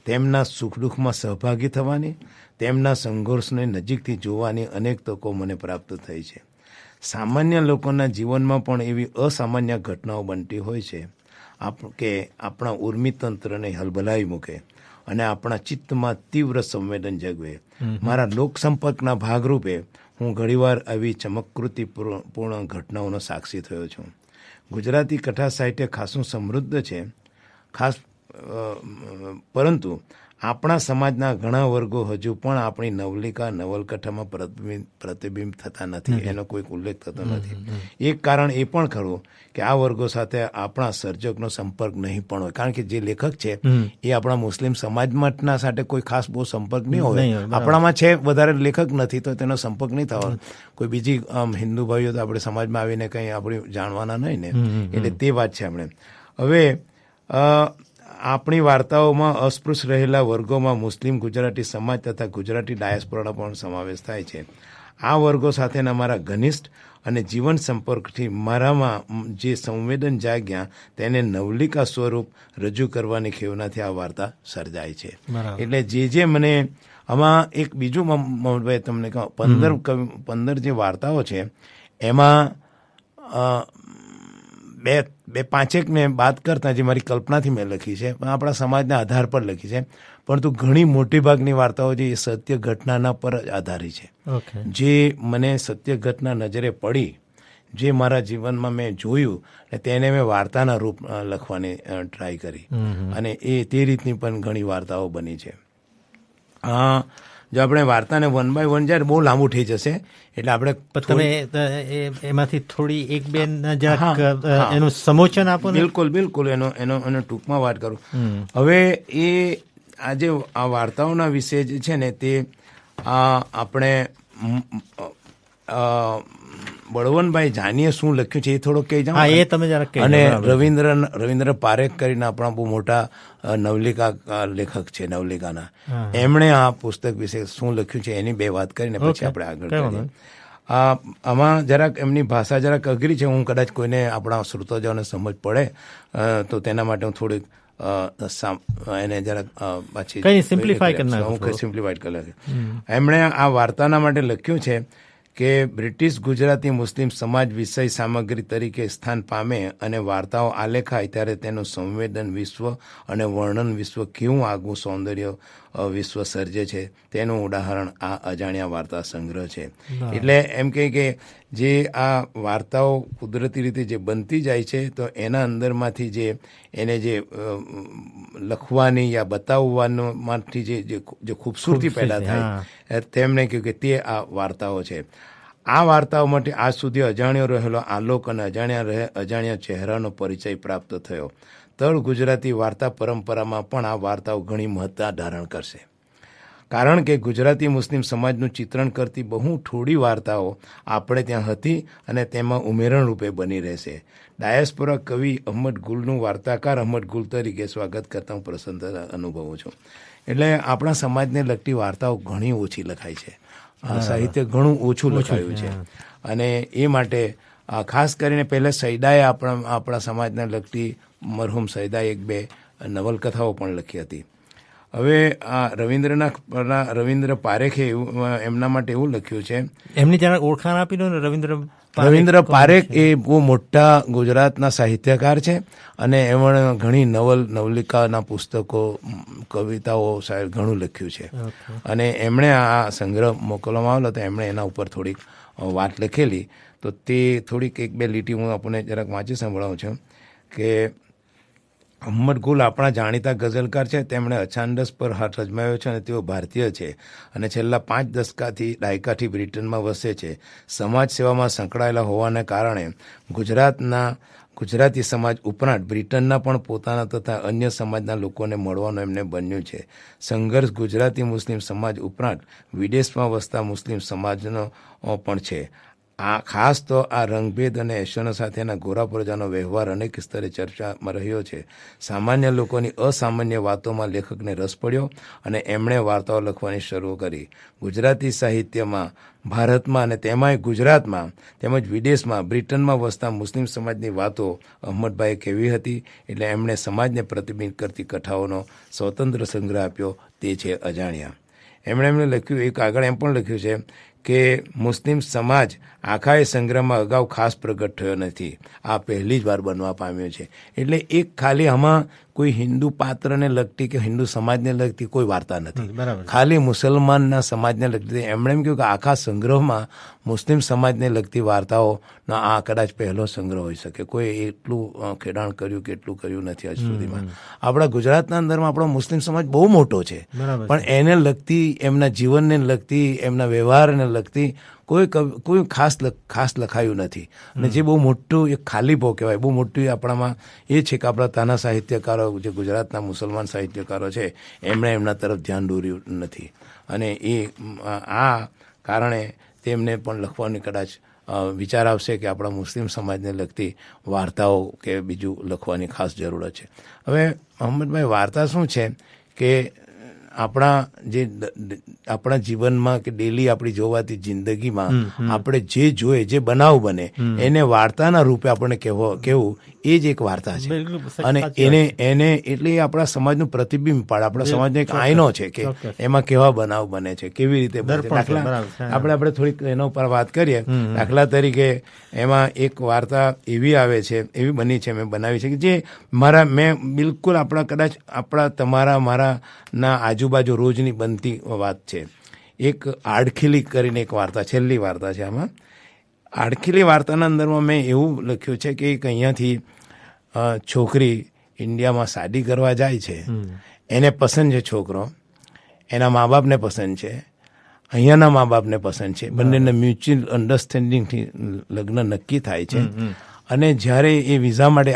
તેમના સુખ દુઃખમાં સહભાગી થવાની, તેમના સંઘર્ષને નજીકથી જોવાની અનેક તકો મને પ્રાપ્ત થઈ છે. સામાન્ય લોકોના જીવનમાં પણ એવી અસામાન્ય ઘટનાઓ બનતી હોય છે કે આપણા ઉર્મિતંત્રને હલબલાવી મૂકે અને આપણા ચિત્તમાં તીવ્ર સંવેદન જગવે. મારા લોકસંપર્કના ભાગરૂપે હું ઘણીવાર આવી ચમકૃતિપૂર્ણ ઘટનાઓનો સાક્ષી થયો છું. ગુજરાતી કથા સાહિત્ય ખાસું સમૃદ્ધ છે, પરંતુ આપણા સમાજના ઘણા વર્ગો હજુ પણ આપણી નવલકથામાં પ્રતિબિંબ થતા નથી, એનો કોઈ ઉલ્લેખ થતો નથી. એક કારણ એ પણ ખરું કે આ વર્ગો સાથે આપણા સર્જકનો સંપર્ક નહીં પણ હોય, કારણ કે જે લેખક છે એ આપણા મુસ્લિમ સમાજમાં સાથે કોઈ ખાસ બહુ સંપર્ક નહીં હોય. આપણામાં છે વધારે લેખક નથી તો તેનો સંપર્ક નહીં થવાનો. કોઈ બીજી હિન્દુ ભાઈઓ તો આપણે સમાજમાં આવીને કંઈ આપણે જાણવાના નહીં ને, એટલે તે વાત છે. આપણે હવે આપણી વાર્તાઓમાં અસ્પૃશ્ય રહેલા વર્ગોમાં મુસ્લિમ ગુજરાતી સમાજ તથા ગુજરાતી ડાયસ્પોરાનો પણ સમાવેશ થાય છે. આ વર્ગો સાથેના મારા ઘનિષ્ઠ અને જીવન સંપર્કથી મારામાં જે સંવેદન જાગ્યા તેને નવલિકા સ્વરૂપ રજૂ કરવાની ખેવનાથી આ વાર્તા સર્જાય છે. એટલે જે મને આમાં એક બીજું મહત્વ તમને કહું, 15 જે વાર્તાઓ છે એમાં બે પાંચેક મેં બાદ કરતા જે મારી કલ્પનાથી મેં લખી છે, આપણા સમાજના આધાર પર લખી છે, પરંતુ ઘણી મોટી ભાગની વાર્તાઓ જે એ સત્ય ઘટનાના પર જ આધારિત છે. જે મને સત્ય ઘટના નજરે પડી, જે મારા જીવનમાં મેં જોયું અને તેને મેં વાર્તાના રૂપ લખવાની ટ્રાય કરી, અને તે રીતની પણ ઘણી વાર્તાઓ બની છે. જો આપણે વાર્તાને 1 by 1 જાય બહુ લાંબુ થઈ જશે, એટલે આપણે તમે એમાંથી થોડી એક બે એનું સમોચન આપો. બિલકુલ એનો ટૂંકમાં વાત કરું. હવે આજે આ વાર્તાઓના વિશે જે છે ને તે આપણે બળવંતભાઈ જાનીએ શું લખ્યું છે એ થોડુંક કહી જાઓ. એ તમે જરાક કહી. અને રવિન્દ્ર પારેખ કરીને આપણા બહુ મોટા નવલિકા લેખક છે નવલિકાના, એમણે આ પુસ્તક વિશે શું લખ્યું છે એની બે વાત કરીને પછી આપણે આગળ કરીએ. આમાં જરાક એમની ભાષા જરાક અઘરી છે, હું કદાચ કોઈને આપણા શ્રોતાજોને સમજ પડે તો તેના માટે હું થોડીક એને જરાક પાછી સિમ્પ્લિફાઈડ કરી નાખું. એમણે આ વાર્તાના માટે લખ્યું છે કે બ્રિટિશ ગુજરાતી મુસ્લિમ સમાજ વિષય સામગ્રી તરીકે સ્થાન પામે અને વાર્તાઓ આલેખાય ત્યારે તેનું સંવેદન વિશ્વ અને વર્ણન વિશ્વ કેવું આગવું સૌંદર્ય વિશ્વ સર્જે છે તેનું ઉદાહરણ આ અજાણ્યા વાર્તા સંગ્રહ છે. એટલે એમ કે જે આ વાર્તાઓ કુદરતી રીતે જે બનતી જાય છે તો એના અંદરમાંથી જે એને જે લખવાની યા બતાવવાનું માંથી જે ખૂબસૂરતી પેદા થાય તેમણે કહ્યું કે તે આ વાર્તાઓ છે. આ વાર્તાઓ માટે આજ સુધી અજાણ્યો રહેલો આલોક અને અજાણ્યા ચહેરાનો પરિચય પ્રાપ્ત થયો. તળ ગુજરાતી વાર્તા પરંપરામાં પણ આ વાર્તાઓ ઘણી મહત્તા ધારણ કરશે, કારણ કે ગુજરાતી મુસ્લિમ સમાજનું ચિત્રણ કરતી બહુ થોડી વાર્તાઓ આપણે ત્યાં હતી અને તેમાં ઉમેરણ રૂપે બની રહેશે. ડાયસ્પોરા કવિ અહમદ ગુલનું વાર્તાકાર અહમદ ગુલ તરીકે સ્વાગત કરતા હું પ્રસન્નતા અનુભવું છું. એટલે આપણા સમાજને લગતી વાર્તાઓ ઘણી ઓછી લખાય છે, સાહિત્ય ઘણું ઓછું લખાયું છે, અને એ માટે ખાસ કરીને પહેલાં સૈદાએ આપણા સમાજને લગતી મરહુમ સૈદાએ 1-2 નવલકથાઓ પણ લખી હતી. હવે આ રવિન્દ્ર પારેખે એમના માટે એવું લખ્યું છે. એમની જરા ઓળખાણ આપી દો ને. રવિન્દ્ર પારેખ એ બહુ મોટા ગુજરાતના સાહિત્યકાર છે, અને એમણે ઘણી નવલિકાના પુસ્તકો, કવિતાઓ ઘણું લખ્યું છે, અને એમણે આ સંગ્રહ મોકલવામાં આવેલો તો એમણે એના ઉપર થોડીક વાત લખેલી. તો તે થોડીક 1-2 લીટી હું આપણને જરાક વાંચી સંભળાવું છું કે અહમદ ગુલ આપણા જાણીતા ગઝલકાર છે. તેમણે અછાંદસ પર હાથ અજમાવ્યો છે અને તેઓ ભારતીય છે અને છેલ્લા 5 દાયકાથી બ્રિટનમાં વસે છે. સમાજ સેવામાં સંકળાયેલા હોવાને કારણે ગુજરાતી સમાજ ઉપરાંત બ્રિટનના પણ પોતાના તથા અન્ય સમાજના લોકોને મળવાનું એમને બન્યું છે. સંઘર્ષ ગુજરાતી મુસ્લિમ સમાજ ઉપરાંત વિદેશમાં વસતા મુસ્લિમ સમાજનો પણ છે. આ ખાસ તો આ રંગભેદ અને એશિયનો સાથેના ગોરા પ્રજાનો વ્યવહાર અનેક સ્તરે ચર્ચામાં રહ્યો છે. સામાન્ય લોકોની અસામાન્ય વાતોમાં લેખકને રસ પડ્યો અને એમણે વાર્તાઓ લખવાની શરૂ કરી. ગુજરાતી સાહિત્યમાં ભારતમાં અને તેમાંય ગુજરાતમાં તેમજ વિદેશમાં બ્રિટનમાં વસતા મુસ્લિમ સમાજની વાતો અહમદભાઈએ કહેવી હતી. એટલે એમણે સમાજને પ્રતિબિંબિત કરતી કથાઓનો સ્વતંત્ર સંગ્રહ આપ્યો, તે છે અજાણ્યા. એમણે લખ્યું, એક આગળ એમ પણ લખ્યું છે કે મુસ્લિમ સમાજ આખા એ સંગ્રહમાં અગાઉ ખાસ પ્રગટ થયો નથી, આ પહેલી જ વાર બનવા પામ્યો છે. એટલે એક ખાલી આમાં કોઈ હિન્દુ પાત્રને લગતી કે હિન્દુ સમાજને લગતી કોઈ વાર્તા નથી, ખાલી મુસલમાનના સમાજને લગતી. એમણે એમ કહ્યું કે આખા સંગ્રહમાં મુસ્લિમ સમાજને લગતી વાર્તાઓનો આ કદાચ પહેલો સંગ્રહ હોઈ શકે. કોઈ એટલું ખેડાણ કર્યું કે એટલું કર્યું નથી આજ સુધીમાં. આપણા ગુજરાતના અંદરમાં આપણો મુસ્લિમ સમાજ બહુ મોટો છે, પણ એને લગતી, એમના જીવનને લગતી, એમના વ્યવહારને લગતી કોઈ ખાસ લખાયું નથી. અને જે બહુ મોટું એક ખાલીપો કહેવાય, બહુ મોટું આપણામાં એ છે કે આપણા તાના સાહિત્યકારો, જે ગુજરાતના મુસલમાન સાહિત્યકારો છે, એમણે એમના તરફ ધ્યાન દોર્યું નથી. અને આ કારણે તેમને પણ લખવાની કદાચ વિચાર આવશે કે આપણા મુસ્લિમ સમાજને લગતી વાર્તાઓ કે બીજું લખવાની ખાસ જરૂરત છે. હવે અહમદભાઈ, વાર્તા શું છે કે આપણા જીવનમાં કે ડેલી આપણી જોવાતી જિંદગીમાં આપણે જે જોઈએ, જે બનાવ બને, એને વાર્તાના રૂપે આપણને કહેવું, એ જ એક વાર્તા છે. અને એને એટલે આપણા સમાજનું પ્રતિબિંબ પાડે, આપણા સમાજનો એક આઈનો છે કે એમાં કેવા બનાવ બને છે, કેવી રીતે બને છે. આપણે થોડીક એના ઉપર વાત કરીએ. દાખલા તરીકે એમાં એક વાર્તા એવી આવે છે, એવી બની છે, મેં બનાવી છે કે જે મેં બિલકુલ કદાચ તમારા મારા ના આજુબાજુ રોજની બનતી વાત છે. એક આડખીલી કરીને એક વાર્તા, છેલ્લી વાર્તા છે. આમાં આડખીલી વાર્તાના અંદરમાં મેં એવું લખ્યું છે કે એક અહીંયાથી છોકરી ઇન્ડિયામાં શાદી કરવા જાય છે. એને પસંદ છે છોકરો, એના મા બાપને પસંદ છે, અહીંયાના મા બાપને પસંદ છે. બંનેને મ્યુચ્યુઅલ અન્ડરસ્ટેન્ડિંગથી લગ્ન નક્કી થાય છે. અને જ્યારે એ વિઝા માટે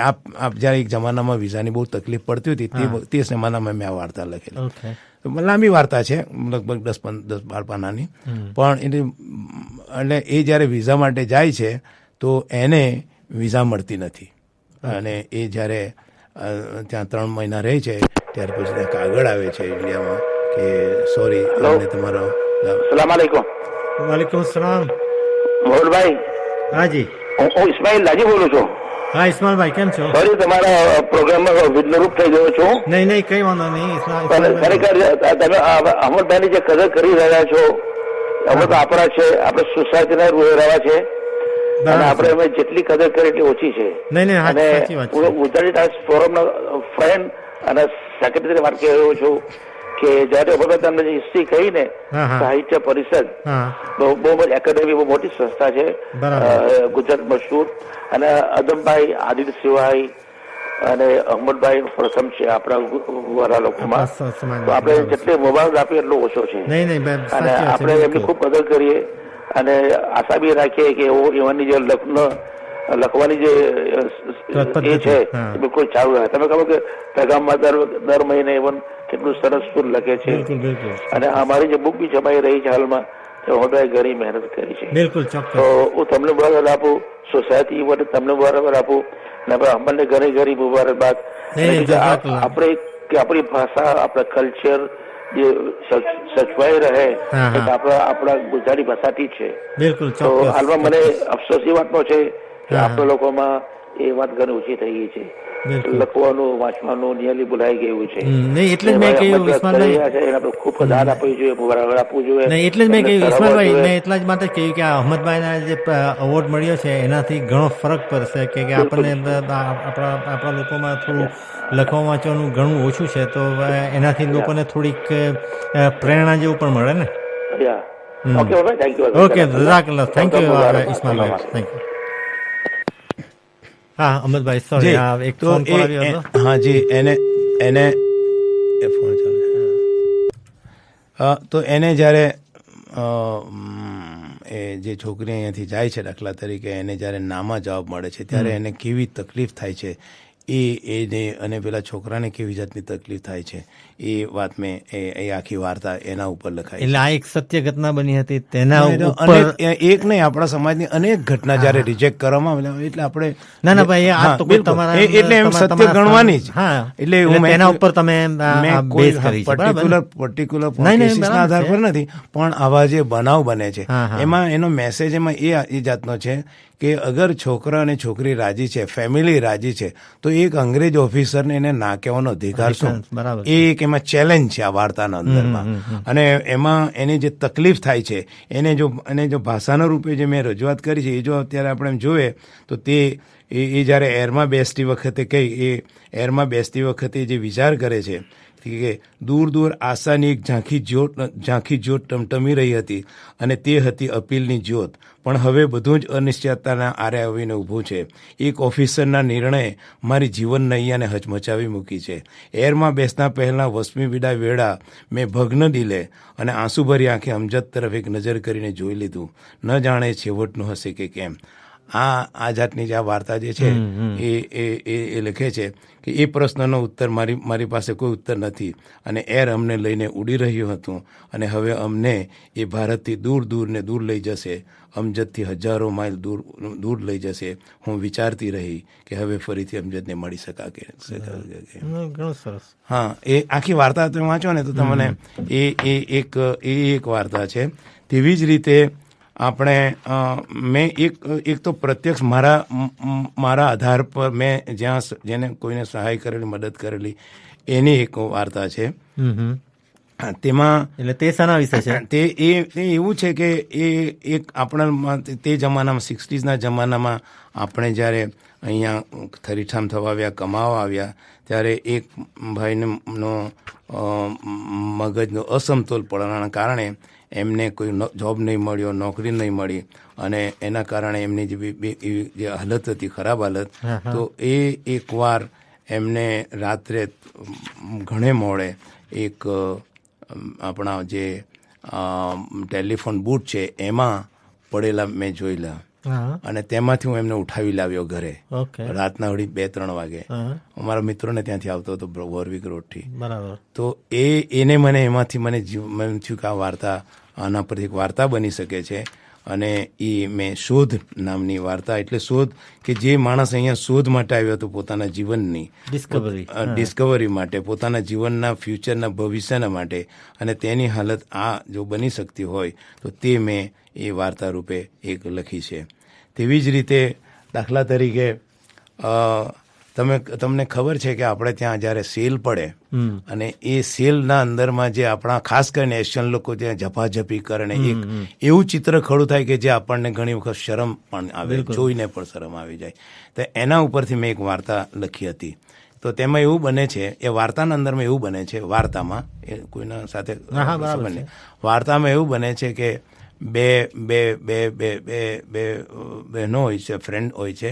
જ્યારે એક જમાનામાં વિઝાની બહુ તકલીફ પડતી હતી, તે જમાનામાં મેં આ વાર્તા લખેલી. લાંબી વાર્તા છે, લગભગ 10-12 પાનાની. પણ એટલે એ જ્યારે વિઝા માટે જાય છે તો એને વિઝા મળતી નથી. અને એ જ્યારે ત્યાં 3 મહિના રહે છે, ત્યાર પછી ત્યાં કાગળ આવે છે ઇન્ડિયામાં કે સોરી, તમારો. સલામ આલેકુમ. વાલેકુમ સલામ. મોહનભાઈ. હાજી, હું ઇસ્માઇલ લાજી બોલું છું. હા ઇસ્માઇલભાઈ, કેમ છો? સોરી, તમારા પ્રોગ્રામમાં વિઘ્નરૂપ થઈ ગયો છું. નહીં, કઈ વાંધો નહીં. ખરેખર તમે અમરભાઈની જે કદર કરી રહ્યા છો, અમે તો આપણા છે, આપણે સોસાયટીના રહેવા છે, અને આપણે અમે જેટલી કદર કરી એટલી ઓછી છે. અને ગુજરાતી ટાઈમ્સ ફોરમના ફ્રેન્ડ અને સેક્રેટરી વાત કહી રહ્યો છું કે જયારે વખત તમને જે હિસ્ટ્રી કહી ને, સાહિત્ય પરિષદ બહુ એકેડેમી, બહુ મોટી સંસ્થા છે ગુજરાત મશહૂર. અને અદમભાઈ, આદિત્ય સિવાય અને અહમદભાઈ પ્રથમ છે આપણા વાળા લોકોમાં. તો આપણે જેટલી મોબાઈલ આપીએ એટલો ઓછો છે. અને આપણે એમની ખૂબ કદર કરીએ અને આશા બી રાખીએ કે એવાની જે લખવાની જે એ છે એ બિલકુલ ચાલુ રહે. તમે કહો કે પેગામમાં દર મહિને એવન કેટલું સરસ સુર લખે છે. અને અમારી જે બુક બી છપાઈ રહી છે હાલમાં, અહમદભાઈ ઘણી મહેનત કરી છે. તો હું તમને બરાબર આપું, સોસાયટી માટે તમને બરાબર આપું, અને અમને ઘણી મુબારકબાદ. આપણે કે આપણી ભાષા, આપણા કલ્ચર જે સચવાઈ રહે, આપણા ગુજરાતી ભાષાથી છે. તો હાલમાં મને અફસોસ એ વાતનો છે કે આપણા લોકોમાં એ વાત ઘણી ઓછી થઈ ગઈ છે. લખવાનું, વાંચવાનું નિયલી ભૂલાઈ ગયું છે. એટલે જ મેં કહ્યું ઇસ્માઇલભાઈ, ખૂબ દાન આપવું જોઈએ, મુબારક આપવું જોઈએ. એટલે જ મેં કહ્યું ઇસ્માઇલભાઈ, મેં એટલા જ માટે કહ્યું કે આ અહમદભાઈના જે એવોર્ડ મળ્યો છે એનાથી ઘણો ફરક પડશે કે આપણને આપણા લોકોમાં થોડું લખવા વાંચવાનું ઘણું ઓછું છે, તો એનાથી લોકોને થોડીક પ્રેરણા જેવું પણ મળે ને. ઓકે, જઝાકલ્લાહ. થેન્ક યુ ઇસ્માઇલભાઈ, થેન્ક યુ. હા અહમદભાઈ, સોરી, એક ફોન કોલ આવ્યો હતો. હા જી, એને ફોન ચાલુ. તો એને જ્યારે એ જે છોકરી અહીંયાથી જાય છે, દાખલા તરીકે એને જ્યારે નામાં જવાબ મળે છે ત્યારે એને કેવી તકલીફ થાય છે એને અને પેલા છોકરાને કેવી જાતની તકલીફ થાય છે એ વાત મેં એ આખી વાર્તા એના ઉપર લખાઈ. એટલે આ એક સત્ય ઘટના બની હતી તેના ઉપર એક નહીં, આપણા સમાજની અનેક ઘટના જયારે રિજેક્ટ કરવામાં આવે એટલે આપણે ના ભાઈ આ તો તમારા એટલે એમ સત્ય ગણવાની જ. એટલે તેના ઉપર તમે બેઝ કરી છે પર્ટિક્યુલર કેસીસના આધાર પર નથી, પણ આવા જે બનાવ બને છે એમાં એનો મેસેજ એમાં એ જાતનો છે કે અગર છોકરા અને છોકરી રાજી છે, ફેમિલી રાજી છે, તો એક અંગ્રેજ ઓફિસરને એને ના કહેવાનો અધિકાર શું? એ એક એમાં ચેલેન્જ છે આ વાર્તાના અંદરમાં. અને એમાં એની જે તકલીફ થાય છે એને જો ભાષાના રૂપે જે મેં રજૂઆત કરી છે એ જો અત્યારે આપણે એમ જોઈએ તો તે એ જ્યારે એરમાં બેસતી વખતે જે વિચાર કરે છે કે દૂર દૂર આશાની એક ઝાંખી જ્યોત ટમટમી રહી હતી અને તે હતી અપીલની જ્યોત, પણ હવે બધું જ અનિશ્ચિતતાના આરે આવીને ઊભું છે. એક ઓફિસરના નિર્ણય મારી જીવન નૈયાને હચમચાવી મૂકી છે. એરમાં બેસતા પહેલાં વસમી વિડા વેળા મેં ભગ્ન દિલે અને આંસુભરી આંખે અમજદ તરફ એક નજર કરીને જોઈ લીધું, ન જાણે છેવટનું હશે કે કેમ. આ જાતની જે આ વાર્તા જે છે એ લખે છે કે એ પ્રશ્નનો ઉત્તર મારી પાસે કોઈ ઉત્તર નથી અને એર અમને લઈને ઉડી રહ્યું હતું અને હવે અમને એ ભારતથી દૂર લઈ જશે, અમજદથી હજારો માઇલ દૂર લઈ જશે. હું વિચારતી રહી કે હવે ફરીથી અમજદને મળી શકા કે. ઘણું સરસ. હા, એ આખી વાર્તા તમે વાંચો ને તો તમને એ એક વાર્તા છે. તેવી જ રીતે આપણે મેં એક તો પ્રત્યક્ષ મારા આધાર પર મેં જેને કોઈને સહાય કરેલી, મદદ કરેલી એની એક વાર્તા છે. તેમાં એટલે તે શાના વિશે છે? તે એવું છે કે એ એક આપણા તે જમાનામાં 60s જમાનામાં આપણે જ્યારે અહીંયા થરીઠામ થવા આવ્યા, કમાવા આવ્યા, ત્યારે એક ભાઈનો મગજનો અસમતોલ પડવાના કારણે એમને કોઈ જોબ નહીં મળ્યો, નોકરી નહીં મળી અને એના કારણે એમની જે હાલત હતી, ખરાબ હાલત, તો એકવાર એમને રાત્રે ઘણે મોડે એક આપણા જે ટેલિફોન બૂથ છે એમાં પડેલા મેં જોયેલા અને તેમાંથી હું એમને ઉઠાવી લાવ્યો ઘરે રાતના 2-3 વાગે. અમારા મિત્રોને ત્યાંથી આવતો હતો વોરવિક રોડથી. તો એને મને એમાંથી મને થયું કે આ વાર્તા આના પરથી એક વાર્તા બની શકે છે અને એ મેં શોધ નામની વાર્તા, એટલે શોધ કે જે માણસ અહીંયા શોધ માટે આવ્યો હતો પોતાના જીવનની ડિસ્કવરી માટે, પોતાના જીવનના ફ્યુચરના ભવિષ્યના માટે, અને તેની હાલત આ જો બની શકતી હોય તો તે મેં એ વાર્તા રૂપે એક લખી છે. તેવી જ રીતે દાખલા તરીકે તમને ખબર છે કે આપણે ત્યાં જ્યારે સેલ પડે અને એ સેલના અંદરમાં જે આપણા ખાસ કરીને એશિયન લોકો ત્યાં ઝપાઝપી કરે ને એક એવું ચિત્ર ખડું થાય કે જે આપણને ઘણી વખત શરમ પણ આવે, જોઈને પણ શરમ આવી જાય. તો એના ઉપરથી મેં એક વાર્તા લખી હતી. તો તેમાં એવું બને છે, એ વાર્તાના અંદરમાં એવું બને છે, વાર્તામાં એ કોઈના સાથે વાર્તામાં એવું બને છે કે બે બહેનો હોય છે, ફ્રેન્ડ હોય છે,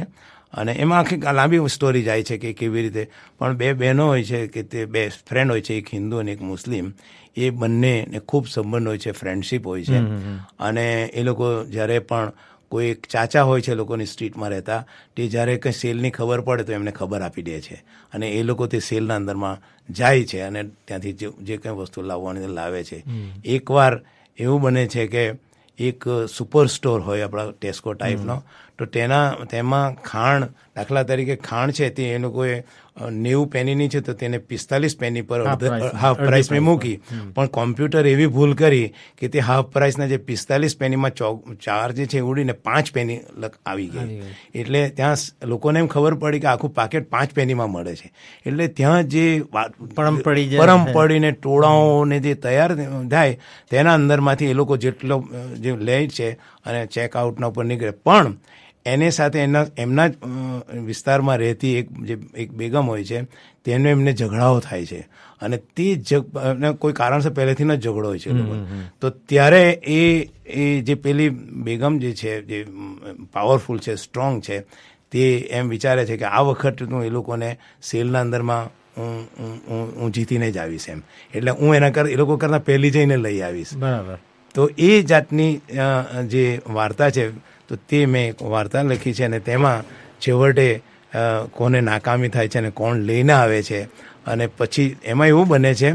અને એમાં આખી લાંબી સ્ટોરી જાય છે કે કેવી રીતે, પણ બે બહેનો હોય છે કે તે બે ફ્રેન્ડ હોય છે, એક હિન્દુ અને એક મુસ્લિમ. એ બંનેને ખૂબ સંબંધ હોય છે, ફ્રેન્ડશીપ હોય છે. અને એ લોકો જ્યારે પણ કોઈ એક ચાચા હોય છે લોકોની સ્ટ્રીટમાં રહેતા, તે જ્યારે કંઈ સેલની ખબર પડે તો એમને ખબર આપી દે છે અને એ લોકો તે સેલના અંદરમાં જાય છે અને ત્યાંથી જે કંઈ વસ્તુ લાવવાની લાવે છે. એકવાર એવું બને છે કે એક સુપર સ્ટોર હોય આપણા ટેસ્કો ટાઈપનો, તો તેમાં ખાંડ, દાખલા તરીકે ખાંડ છે તે એ લોકોએ 90 પેનીની છે તો તેને 45 પેની પર હાફ પ્રાઇસ મેં મૂકી, પણ કોમ્પ્યુટર એવી ભૂલ કરી કે તે હાફ પ્રાઇસના જે 45 પેનીમાં 4 જે છે ઉડીને 5 પેની આવી ગઈ. એટલે ત્યાં લોકોને એમ ખબર પડી કે આખું પાકેટ 5 પેનીમાં મળે છે. એટલે ત્યાં જે પરમ પડીને ટોળાઓને જે તૈયાર થાય તેના અંદરમાંથી એ લોકો જેટલો જે લે છે અને ચેકઆઉટના ઉપર નીકળે. પણ એની સાથે એમના જ વિસ્તારમાં રહેતી એક બેગમ હોય છે, તેનો એમને ઝઘડાઓ થાય છે અને તે કોઈ કારણસર પહેલેથી ન ઝઘડો હોય છે. તો ત્યારે એ જે પેલી બેગમ જે છે, જે પાવરફુલ છે, સ્ટ્રોંગ છે, તે એમ વિચારે છે કે આ વખત હું એ લોકોને સેલના અંદરમાં હું જીતીને જ આવીશ એમ, એટલે હું એ લોકો કરતાં પહેલી જઈને લઈ આવીશ. બરાબર. તો એ જાતની જે વાર્તા છે, તો તે મેં એક વાર્તા લખી છે અને તેમાં છેવટે કોને નાકામી થાય છે અને કોણ લઈને આવે છે. અને પછી એમાં એવું બને છે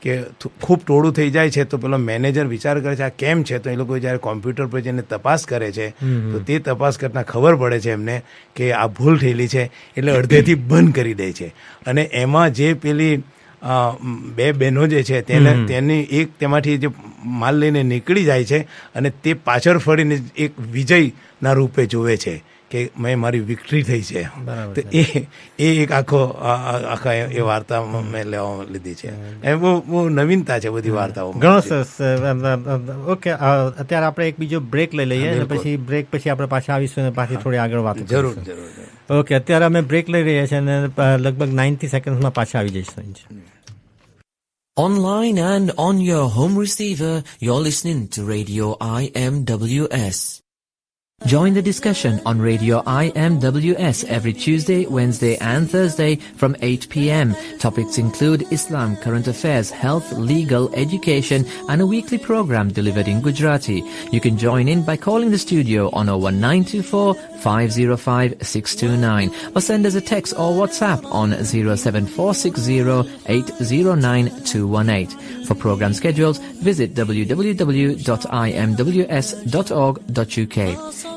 કે ખૂબ ટોળું થઈ જાય છે તો પેલો મેનેજર વિચાર કરે છે આ કેમ છે, તો એ લોકો જ્યારે કોમ્પ્યુટર પર જઈને તપાસ કરે છે તો તે તપાસ કરતાં ખબર પડે છે એમને કે આ ભૂલ થયેલી છે, એટલે અડધેથી બંધ કરી દે છે. અને એમાં જે પેલી બે બહેનો જે છે તેની એક તેમાંથી જે માલ લઈને નીકળી જાય છે અને તે પાછળ ફરીને એક વિજયના રૂપે જોવે છે કે મેં મારી વિક્ટરી થઈ છે. તો એ એક આખા એ વાર્તા મેં લેવા લીધી છે. એ બહુ નવીનતા છે બધી વાર્તાઓ. ઘણો સરસ. ઓકે, અત્યારે આપણે એક બીજો બ્રેક લઈ લઈએ અને પછી બ્રેક પછી આપણે પાછા આવીશું અને પાછી થોડી આગળ વાત જરૂર. ઓકે, અત્યારે અમે બ્રેક લઈ રહ્યા છીએ અને લગભગ 90 સેકન્ડમાં પાછા આવી જઈશું. Online and on your home receiver, you're listening to Radio IMWS. Join the discussion on Radio IMWS every Tuesday, Wednesday and Thursday from 8 p.m. Topics include Islam, current affairs, health, legal, education and a weekly program delivered in Gujarati. You can join in by calling the studio on 01924 505 629 or send us a text or WhatsApp on 07460 809 218. For program schedules, visit www.imws.org.uk.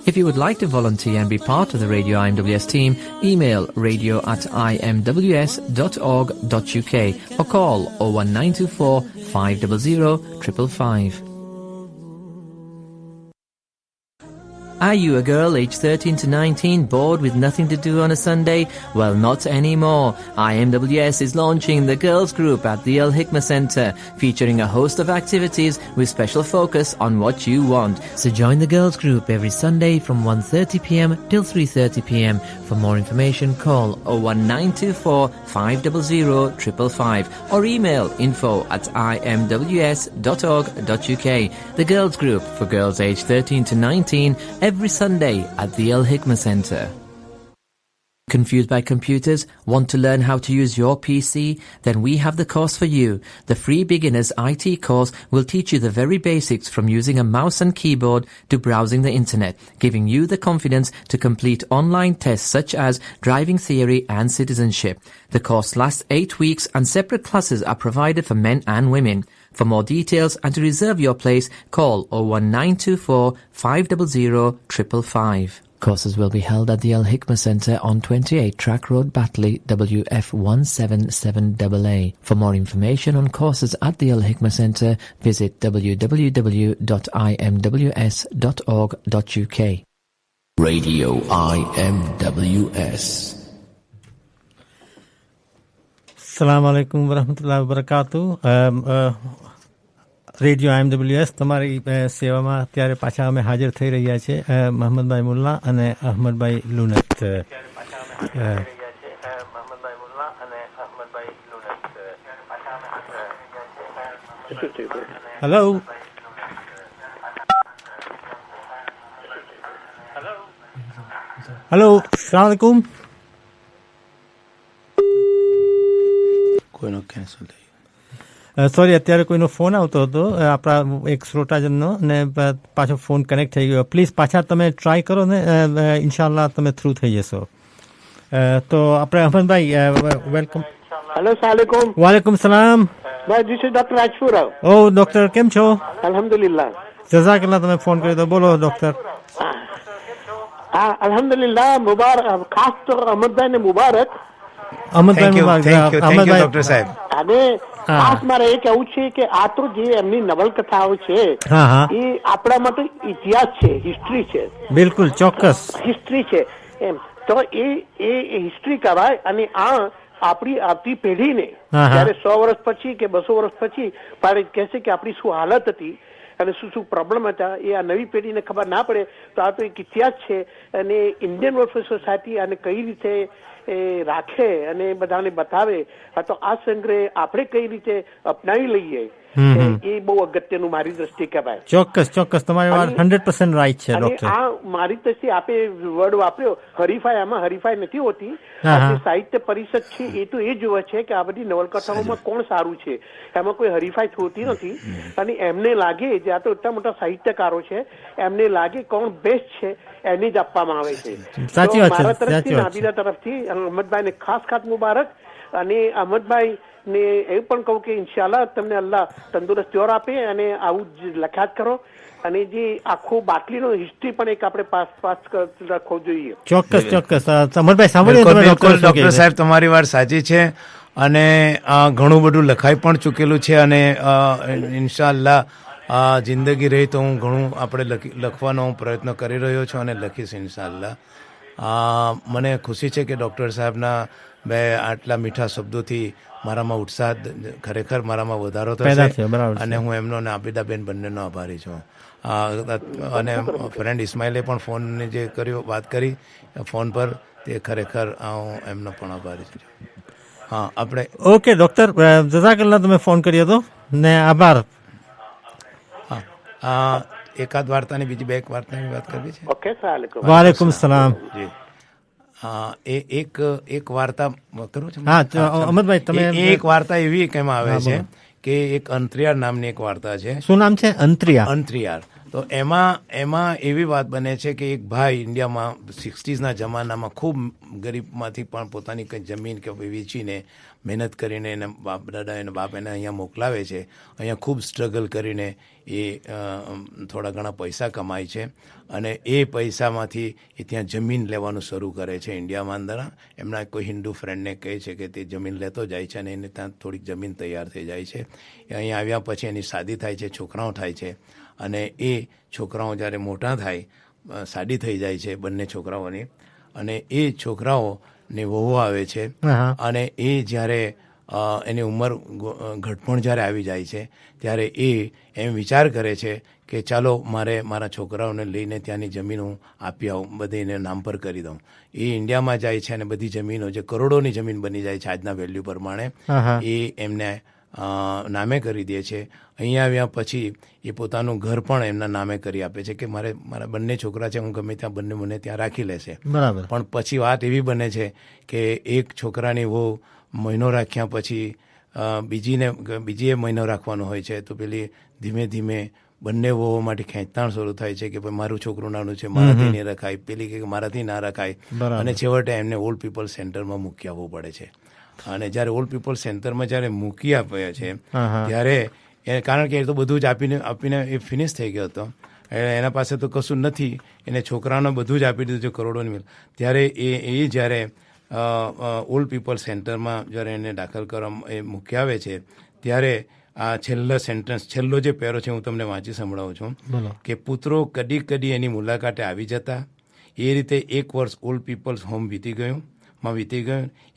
If you would like to volunteer and be part of the Radio IMWS team, email radio@imws.org.uk or call 01924 500 555. Are you a girl aged 13 to 19 bored with nothing to do on a Sunday? Well, not anymore. IMWS is launching the Girls Group at the Al Hikmah Centre, featuring a host of activities with special focus on what you want. So join the Girls Group every Sunday from 1:30 p.m. till 3:30 p.m. For more information, call 01924 500 555 or email info@imws.org.uk. The Girls Group for girls aged 13 to 19 every Sunday at the Al Hikmah Centre. Confused by computers? Want to learn how to use your PC? Then we have the course for you. The free beginners IT course will teach you the very basics from using a mouse and keyboard to browsing the internet, giving you the confidence to complete online tests such as driving theory and citizenship. The course lasts 8 weeks and separate classes are provided for men and women. For more details and to reserve your place, call 01924 500 555. Courses will be held at the Al Hikmah Centre on 28 Track Road, Batley, WF177AA. For more information on courses at the Al Hikmah Centre, visit www.imws.org.uk. Radio IMWS. Assalamu alaikum warahmatullahi wabarakatuh. Radio IMWS તમારી સેવામાં અત્યારે પાછા અમે હાજર થઈ રહ્યા છે મોહમ્મદભાઈ મુલ્લા અને અહમદભાઈ લુનત. Hello hello, અસ્સલામ વાલેકુમ. કોઈનો કેન્સલ થઈ. સોરી, અત્યારે કોઈનો ફોન આવતો હતો આપણા એક શ્રોતાજનનો ને પાછો ફોન કનેક્ટ થઈ ગયો. પ્લીઝ પાછા તમે ટ્રાય કરો ને ઇન્શાલ્લાહ તમે થ્રુ થઈ જશો. તો આપણે અહમદભાઈ વેલકમ. હેલો, સલામ. વાલેકુમ સલામ. ભાઈ, ધીસ ઇઝ ડોક્ટર રાજપુરા. ઓ ડોક્ટર, કેમ છો? અલ્હમ્દુલિલ્લાહ. જઝાકલ્લાહ, તમે ફોન કર્યો તો. બોલો ડોક્ટર. હા, અલ્હમ્દુલિલ્લાહ. મુબારક, ખાસ તો અહમદભાઈ ને મુબારક. અહમદભાઈ મુબારક. ડોક્ટર સાહેબ. અને ખાસ મારે એ કહેવું છે કે આ તો જે એમની નવલકથાઓ છે એ આપણા માટે ઇતિહાસ છે, હિસ્ટ્રી છે. બિલકુલ, ચોક્કસ હિસ્ટ્રી છે એમ. તો એ હિસ્ટ્રી કહેવાય. અને આ આપણી આવતી પેઢીને જયારે 100 વર્ષ પછી કે 200 વર્ષ પછી કહેશે કે આપણી શું હાલત હતી અને શું પ્રોબ્લેમ હતા, એ આ નવી પેઢીને ખબર ના પડે તો આ તો એક ઇતિહાસ છે. અને ઇન્ડિયન વેલફેર સોસાયટી અને કઈ રીતે એ રાખે અને બધાને બતાવે, તો આ સંગ્રહ આપણે કઈ રીતે અપનાવી લઈએ એ બહુ અગત્યનું મારી દ્રષ્ટિએ કહેવાય. ચોક્કસ તમારી વાત 100% રાઈટ છે ડોક્ટર. આ મારી દ્રષ્ટિએ આપે વર્ડ વાપર્યો હરીફાઈ, આમાં હરીફાઈ નથી હોતી. આપણી સાહિત્ય પરિષદ છે એ તો એ જોવે છે કે આ બધી નવલકથાઓમાં કોણ સારું છે, એમાં કોઈ હરીફાઈ હોતી નથી. અને એમને લાગે જે આ તો એટલા મોટા સાહિત્યકારો છે, એમને લાગે કોણ બેસ્ટ છે એને જ આપવામાં આવે છે. સાચી વાત છે. મારા તરફથી, નાબીલા તરફથી અહમદભાઈને ખાસ મુબારક. અને અહમદભાઈ ને એ પણ કહું કે ઇન્શાલ્લાહ તમને અલ્લાહ તંદુરસ્તી ઓર આપે અને આવું જ લખ્યા જ કરો. અને જે આખો બાટલીનો હિસ્ટ્રી પણ એક આપણે પાસ રાખવો જોઈએ. ચોક્કસ અમરભાઈ સાંભળ્યું ડોક્ટર સાહેબ તમારી વાત સાચી છે. અને ઘણું બધું લખાઈ પણ ચૂકેલું છે અને ઇન્શાઅલ્લાહ જિંદગી રહી તો હું ઘણું આપણે લખવાનો પ્રયત્ન કરી રહ્યો છું અને લખીશ ઇન્શાઅલ્લાહ. મને ખુશી છે કે ડૉક્ટર સાહેબના બે આટલા મીઠા શબ્દોથી મારામાં ઉત્સાહ ખરેખર મારામાં વધારો થશે અને હું એમનો અને આબિદાબેન બંનેનો આભારી છું. અને ફ્રેન્ડ ઇસ્માઇલે પણ ફોનની જે કર્યો વાત કરી ફોન પર તે ખરેખર હું એમનો પણ આભારી છું. હા આપણે ઓકે ડૉક્ટર જઝાકલ્લાહ તમે ફોન કર્યો હતો ને આભાર. હા એકાદ વાર્તાની બીજી બે એક વાર્તાની વાત કરવી છે. ઓકે વાલેકુમ સલામ. જી એક વાર્તા કરું છું. હા અમરભાઈ તમે એક વાર્તા એવી કહેવામાં આવે છે કે એક અંતરિયાળ નામની એક વાર્તા છે. શું નામ છે? અંતરિયાળ. તો એમાં એવી વાત બને છે કે એક ભાઈ ઇન્ડિયામાં 60s જમાનામાં ખૂબ ગરીબમાંથી પણ પોતાની કંઈ જમીન કે વેચીને મહેનત કરીને એને દાદા એને બાપ એને અહીંયા મોકલાવે છે. અહીંયા ખૂબ સ્ટ્રગલ કરીને એ થોડા ઘણા પૈસા કમાય છે અને એ પૈસામાંથી એ ત્યાં જમીન લેવાનું શરૂ કરે છે ઇન્ડિયામાં અંદર. એમના કોઈ હિન્દુ ફ્રેન્ડને કહે છે કે તે જમીન લેતો જાય છે અને એને ત્યાં થોડીક જમીન તૈયાર થઈ જાય છે. અહીંયા આવ્યા પછી એની શાદી થાય છે, છોકરાઓ થાય છે અને એ છોકરાઓ જ્યારે મોટા થાય, શાદી થઈ જાય છે બંને છોકરાઓની, અને એ છોકરાઓને વહુ આવે છે અને એ જ્યારે એની ઉંમર ઘટપણ જ્યારે આવી જાય છે ત્યારે એ એમ વિચાર કરે છે કે ચાલો મારે મારા છોકરાઓને લઈને ત્યાંની જમીન હું આપી આવું, બધી એને નામ પર કરી દઉં. એ ઇન્ડિયામાં જાય છે અને બધી જમીનો જે કરોડોની જમીન બની જાય છે આજના વેલ્યુ પ્રમાણે એ એમને નામે કરી દે છે. અહીંયા આવ્યા પછી એ પોતાનું ઘર પણ એમના નામે કરી આપે છે કે મારા બંને છોકરા છે, હું ગમે ત્યાં બંને મને ત્યાં રાખી લેશે. પણ પછી વાત એવી બને છે કે એક છોકરાની વહુ મહિનો રાખ્યા પછી બીજીએ મહિનો રાખવાનો હોય છે. તો પેલી ધીમે ધીમે બંને વહુઓ માટે ખેંચતાણ શરૂ થાય છે કે ભાઈ મારું છોકરું નાનું છે, મારાથી નહીં રખાય, પેલી કે મારાથી ના રખાય. અને છેવટે એમને ઓલ્ડ પીપલ સેન્ટરમાં મૂકી આવવું પડે છે. અને જ્યારે ઓલ્ડ પીપલ સેન્ટરમાં જ્યારે મૂકી આપ્યા છે ત્યારે કારણ કે એ તો બધું જ આપીને એ ફિનિશ થઈ ગયો હતો, એના પાસે તો કશું નથી, એને છોકરાને બધું જ આપી દીધું છે કરોડોની મિલ. ત્યારે એ જ્યારે ઓલ્ડ પીપલ સેન્ટરમાં જ્યારે એને દાખલ કરવા એ મૂકી આવે છે ત્યારે આ છેલ્લો જે પેરો છે હું તમને વાંચી સંભળાવું છું કે પુત્રો કદી કદી એની મુલાકાતે આવી જતા. એ રીતે 1 વર્ષ ઓલ્ડ પીપલ્સ હોમ વીતી ગયું.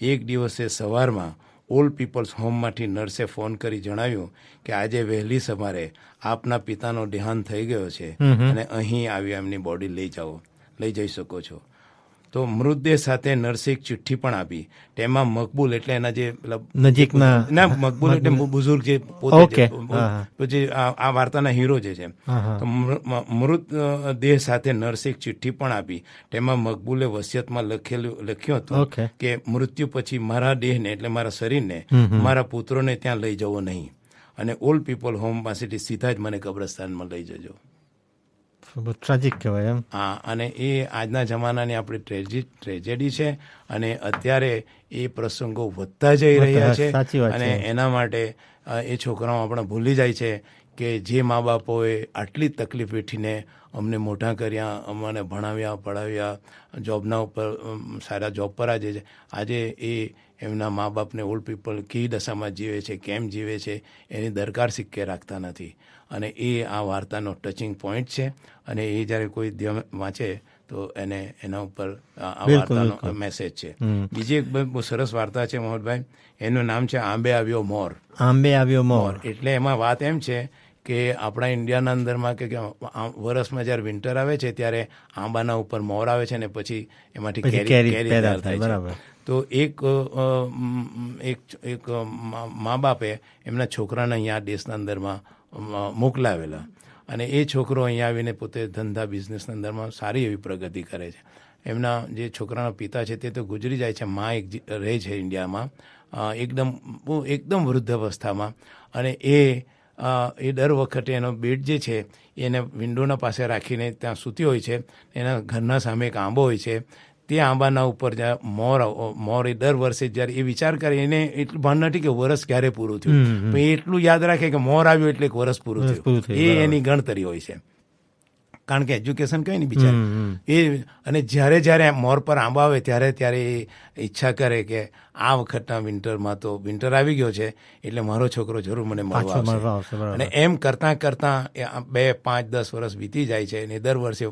એક દિવસે સવારમાં ઓલ્ડ પીપલ્સ હોમમાંથી નર્સે ફોન કરી જણાવ્યું કે આજે વહેલી સવારે આપના પિતાનો દેહાંત થઈ ગયો છે અને અહીં આવી એમની બોડી લઈ જઈ શકો છો. તો મૃતદેહ સાથે નર્સે એક ચિઠ્ઠી પણ આપી. તેમાં મકબૂલ એટલે એના જે નજીકના મકબૂલ એટલે બુઝુર્ગ જે પોતે આ વાર્તાના હીરો જે છે, તો મૃતદેહ સાથે નર્સે એક ચિઠ્ઠી પણ આપી. તેમાં મકબૂલે વસિયતમાં લખ્યું હતું કે મૃત્યુ પછી મારા દેહને એટલે મારા શરીરને મારા પુત્રોને ત્યાં લઈ જવો નહીં અને ઓલ્ડ પીપલ હોમ પાસેથી સીધા જ મને કબ્રસ્તાનમાં લઈ જજો. ટ્રેજિક કહેવાય એમ. હા, અને એ આજના જમાનાની આપણી ટ્રેજેડી છે અને અત્યારે એ પ્રસંગો વધતા જઈ રહ્યા છે અને એના માટે એ છોકરાઓ આપણે ભૂલી જાય છે કે જે મા બાપોએ આટલી તકલીફ વેઠીને અમને મોટા કર્યા, અમને ભણાવ્યા, પઢાવ્યા, જોબના ઉપર સારા જોબ પર આજે એ એમના મા બાપને ઓલ્ડ પીપલ કઈ દશામાં જીવે છે, કેમ જીવે છે એની દરકાર સિક્કે રાખતા નથી. અને એ આ વાર્તાનો ટચિંગ પોઈન્ટ છે અને એ જ્યારે કોઈ વાંચે તો એને એના ઉપર આ વાર્તાનો મેસેજ છે. બીજી એક બહુ સરસ વાર્તા છે મોહનભાઈ, એનું નામ છે આંબે આવ્યો મોર. આંબે આવ્યો મોર એટલે એમાં વાત એમ છે કે આપણા ઇન્ડિયાના અંદરમાં કે વરસમાં જ્યારે વિન્ટર આવે છે ત્યારે આંબાના ઉપર મોર આવે છે ને પછી એમાંથી કેરી તૈયાર થાય છે. તો એક મા બાપે એમના છોકરાને અહીંયા દેશના અંદરમાં મોકલાવેલા અને એ છોકરો અહીંયા આવીને પોતે ધંધા બિઝનેસના અંદરમાં સારી એવી પ્રગતિ કરે છે. એમના જે છોકરાના પિતા છે તે તો ગુજરી જાય છે, મા એક રહે છે ઇન્ડિયામાં એકદમ વૃદ્ધ અવસ્થામાં, અને એ દર વખતે એનો બેડ જે છે એને વિન્ડોના પાસે રાખીને ત્યાં સૂતી હોય છે. એના ઘરના સામે એક આંબો હોય છે, તે આંબાના ઉપર મોર એ દર વર્ષે જ્યારે એ વિચાર કરે, એને એટલું ભાન નથી કે વરસ ક્યારે પૂરું થયું, પણ એ એટલું યાદ રાખે કે મોર આવ્યું એટલે એક વરસ પૂરું થયું. એ એની ગણતરી હોય છે, કારણ કે એજ્યુકેશન કઈ નહીં બિચારે એ. અને જ્યારે મોર પર આંબા આવે ત્યારે એ ઈચ્છા કરે કે આ વખતના વિન્ટરમાં તો વિન્ટર આવી ગયો છે એટલે મારો છોકરો જરૂર મને મળવા આવશે. અને એમ કરતાં 2, 5, 10 વર્ષ વીતી જાય છે અને દર વર્ષે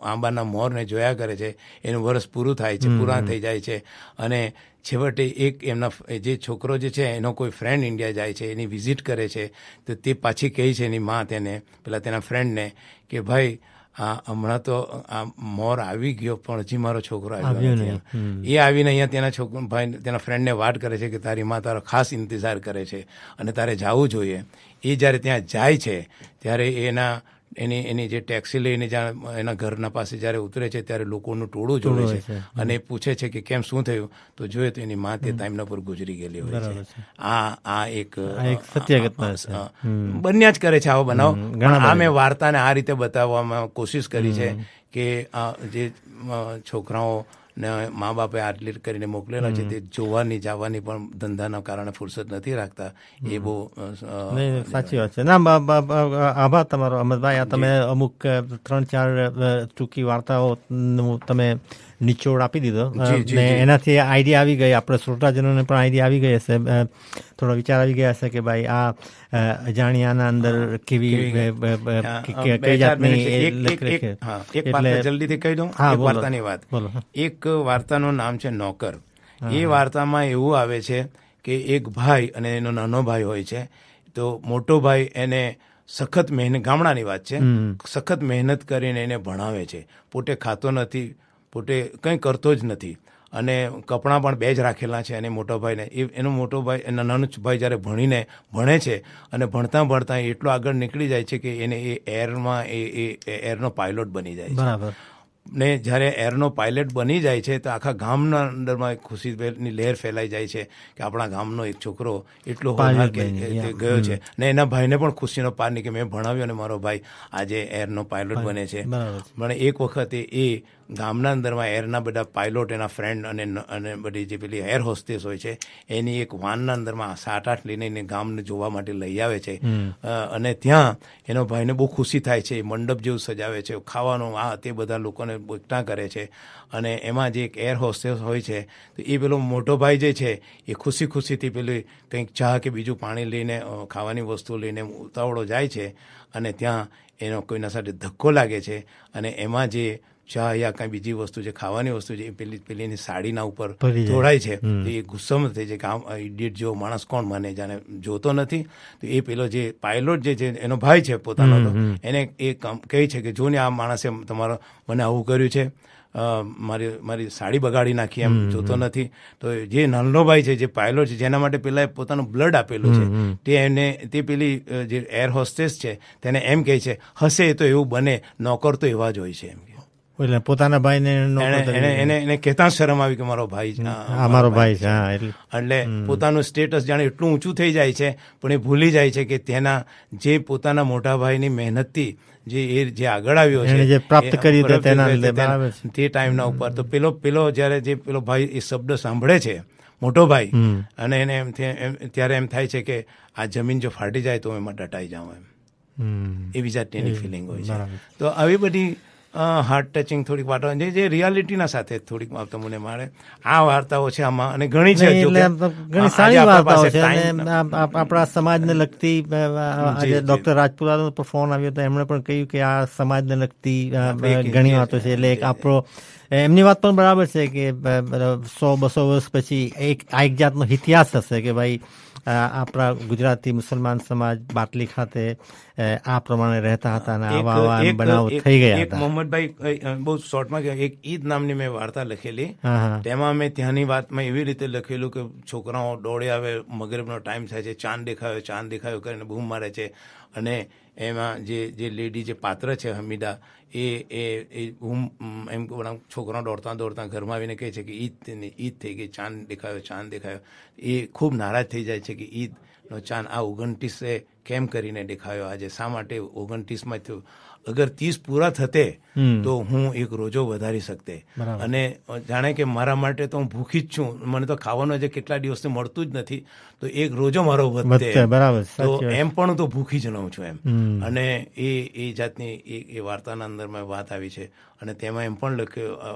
આંબાના મોરને જોયા કરે છે. એનું વર્ષ પૂરું થાય છે, પૂરા થઈ જાય છે, અને છેવટે એક એમના જે છોકરો જે છે એનો કોઈ ફ્રેન્ડ ઇન્ડિયા જાય છે, એની વિઝિટ કરે છે, તો તે પાછી કહે છે એની માં તેને, પેલા તેના ફ્રેન્ડને, કે ભાઈ હમણાં તો આ મોર આવી ગયો પણ હજી મારો છોકરો આવ્યો નથી. એ આવીને અહીંયા તેના ફ્રેન્ડને વાત કરે છે કે તારી માં તારો ખાસ ઇંતજાર કરે છે અને તારે જવું જોઈએ. એ જ્યારે ત્યાં જાય છે ત્યારે એની જે ટેક્સી લઈને એના ઘરના પાસે જ્યારે ઉતરે છે ત્યારે લોકોનું ટોળું જોડે છે અને પૂછે છે કે કેમ શું થયું, તો જોઈએ તો એની માં તે ટાઈમના પર ગુજરી ગયેલી હોય છે. આ એક સત્ય ઘટના બન્યા જ કરે છે આવો બનાવ. આ મેં વાર્તાને આ રીતે બતાવવામાં કોશિશ કરી છે કે જે છોકરાઓ ને મા બાપે આટલી કરીને મોકલેલા છે તે જોવાની જવાની પણ ધંધાના કારણે ફુરસત નથી રાખતા. એ બહુ સાચી વાત છે. ના, આભાર તમારો અમરભાઈ. આ તમે અમુક 3-4 ટૂંકી વાર્તાઓ તમે નિચોડ આપી દીધો ને એનાથી આઈડિયા આવી ગઈ, આપણે શ્રોતાજનોને પણ આઈડિયા આવી ગઈ હશે, થોડો વિચાર આવી ગયા હશે કે ભાઈ આ અજાણ્યાના અંદર કેવી કઈ જાતની. જલ્દીથી કહી દઉં વાર્તાની વાત. એક વાર્તાનું નામ છે નોકર. એ વાર્તામાં એવું આવે છે કે એક ભાઈ અને એનો નાનો ભાઈ હોય છે. તો મોટો ભાઈ એને સખત મહેનત, ગામડાની વાત છે, સખત મહેનત કરીને એને ભણાવે છે. પોતે ખાતો નથી, પોતે કંઈ કરતો જ નથી, અને કપડાં પણ 2 જ રાખેલા છે. અને મોટો ભાઈને એનો મોટો ભાઈ એના નાનો ભાઈ જ્યારે ભણે છે અને ભણતા એટલો આગળ નીકળી જાય છે કે એને એ એરમાં એરનો પાયલોટ બની જાય છે. બરાબર. ને જ્યારે એરનો પાયલટ બની જાય છે તો આખા ગામના અંદરમાં ખુશીની લહેર ફેલાઈ જાય છે કે આપણા ગામનો એક છોકરો એટલો હોનાર ગયો છે. ને એના ભાઈને પણ ખુશીનો પાર નહીં કે મેં ભણાવ્યો અને મારો ભાઈ આજે એરનો પાયલોટ બને છે. પણ એક વખતે એ ગામના અંદરમાં એરના બધા પાયલોટ, એના ફ્રેન્ડ અને બધી જે પેલી એર હોસ્ટેસ હોય છે એની એક વાનના અંદરમાં 7-8 લઈને ગામને જોવા માટે લઈ આવે છે. અને ત્યાં એનો ભાઈને બહુ ખુશી થાય છે, મંડપ જેવું સજાવે છે, ખાવાનું તે બધા લોકોને એકઠા કરે છે. અને એમાં જે એક એર હોસ્ટેસ હોય છે તો એ પેલો મોટો ભાઈ જે છે એ ખુશીથી પેલી કંઈક ચા કે બીજું પાણી લઈને, ખાવાની વસ્તુ લઈને ઉતાવળો જાય છે. અને ત્યાં એનો કોઈના સાથે ધક્કો લાગે છે અને એમાં જે ચા યા કાંઈ બીજી વસ્તુ છે, ખાવાની વસ્તુ છે, એ પેલીની સાડીના ઉપર ઢોળાય છે. તો એ ગુસ્સામાં થઈ જાય કે આમ ઇડિયટ જેવો માણસ કોણ મને જાણે જોતો નથી. તો એ પેલો જે પાયલોટ જે છે એનો ભાઈ છે પોતાનો, તો એને એ કહે છે કે જો ને આ માણસે મને આવું કર્યું છે, મારી સાડી બગાડી નાખી, એમ જોતો નથી. તો જે નાનો ભાઈ છે, જે પાયલોટ છે, જેના માટે પેલા પોતાનું બ્લડ આપેલું છે, તે પેલી જે એર હોસ્ટેસ છે તેને એમ કહે છે, હશે તો એવું બને, નોકર તો એવા જ હોય છે. એમ એટલે પોતાના ભાઈને એને કહેતા શરમ આવી કે મારો ભાઈ છે. એટલે પોતાનું સ્ટેટસ જાણે એટલું ઊંચું થઈ જાય છે, પણ એ ભૂલી જાય છે કે તેના જે પોતાના મોટા ભાઈની મહેનતથી જે આગળ આવ્યો છે, જે પ્રાપ્ત કરી તે ટાઈમના ઉપર. તો પેલો જ્યારે જે પેલો ભાઈ એ શબ્દ સાંભળે છે, મોટો ભાઈ, અને એને ત્યારે એમ થાય છે કે આ જમીન જો ફાટી જાય તો એમાં દટાઈ જાઉં, એમ એવી જાતની ફિલિંગ હોય છે. તો આવી બધી હાર્ટ ટચિંગ થોડીક વાર્તાઓ જે રિયાલિટીના સાથે થોડીક તમને મળે આ વાર્તાઓ છે આમાં, અને ઘણી છે, ઘણી સારી વાર્તાઓ છે. અને આપણા સમાજને લગતી, આજે ડોક્ટર રાજપુરાનો પર ફોન આવ્યો તો એમણે પણ કહ્યું કે આ સમાજને લગતી ઘણી વાતો છે. એટલે એક આપણો એમની વાત પણ બરાબર છે કે 100-200 વર્ષ પછી એક જાતનો ઇતિહાસ હશે કે ભાઈ આપણા ગુજરાતી મુસલમાન સમાજ બાટલી ખાતે આ પ્રમાણે રહેતા હતા અને આવા બનાવ થઈ ગયા હતા. મોહમ્મદભાઈ બહુ શોર્ટમાં એક ઈદ નામની મેં વાર્તા લખેલી, તેમાં મેં ત્યાંની વાતમાં એવી રીતે લખેલું કે છોકરાઓ દોડે આવે, મગરિબનો ટાઈમ થાય છે, ચાંદ દેખાયો કરીને બૂમ મારે છે, અને એમાં જે લેડી જે પાત્ર છે હમીદા એ એમ છોકરાઓ દોડતા ઘરમાં આવીને કહે છે કે ઈદ થઈ ગઈ, ચાંદ દેખાયો. એ ખૂબ નારાજ થઈ જાય છે કે ઈદનો ચાંદ આ 29 કેમ કરીને દેખાયો, આજે શા માટે 29માં થયું, અગર 30 પૂરા થતે તો હું એક રોજો વધારી શકતે, અને જાણે કે મારા માટે તો હું ભૂખી જ છું, મને તો ખાવાનું જે કેટલા દિવસથી મળતું જ નથી, તો એક રોજો મારો વધતે, તો એમ પણ તો ભૂખી જ રહું છું એમ. અને એ જાતની એ વાર્તાના અંદરમાં વાત આવી છે. અને તેમાં એમ પણ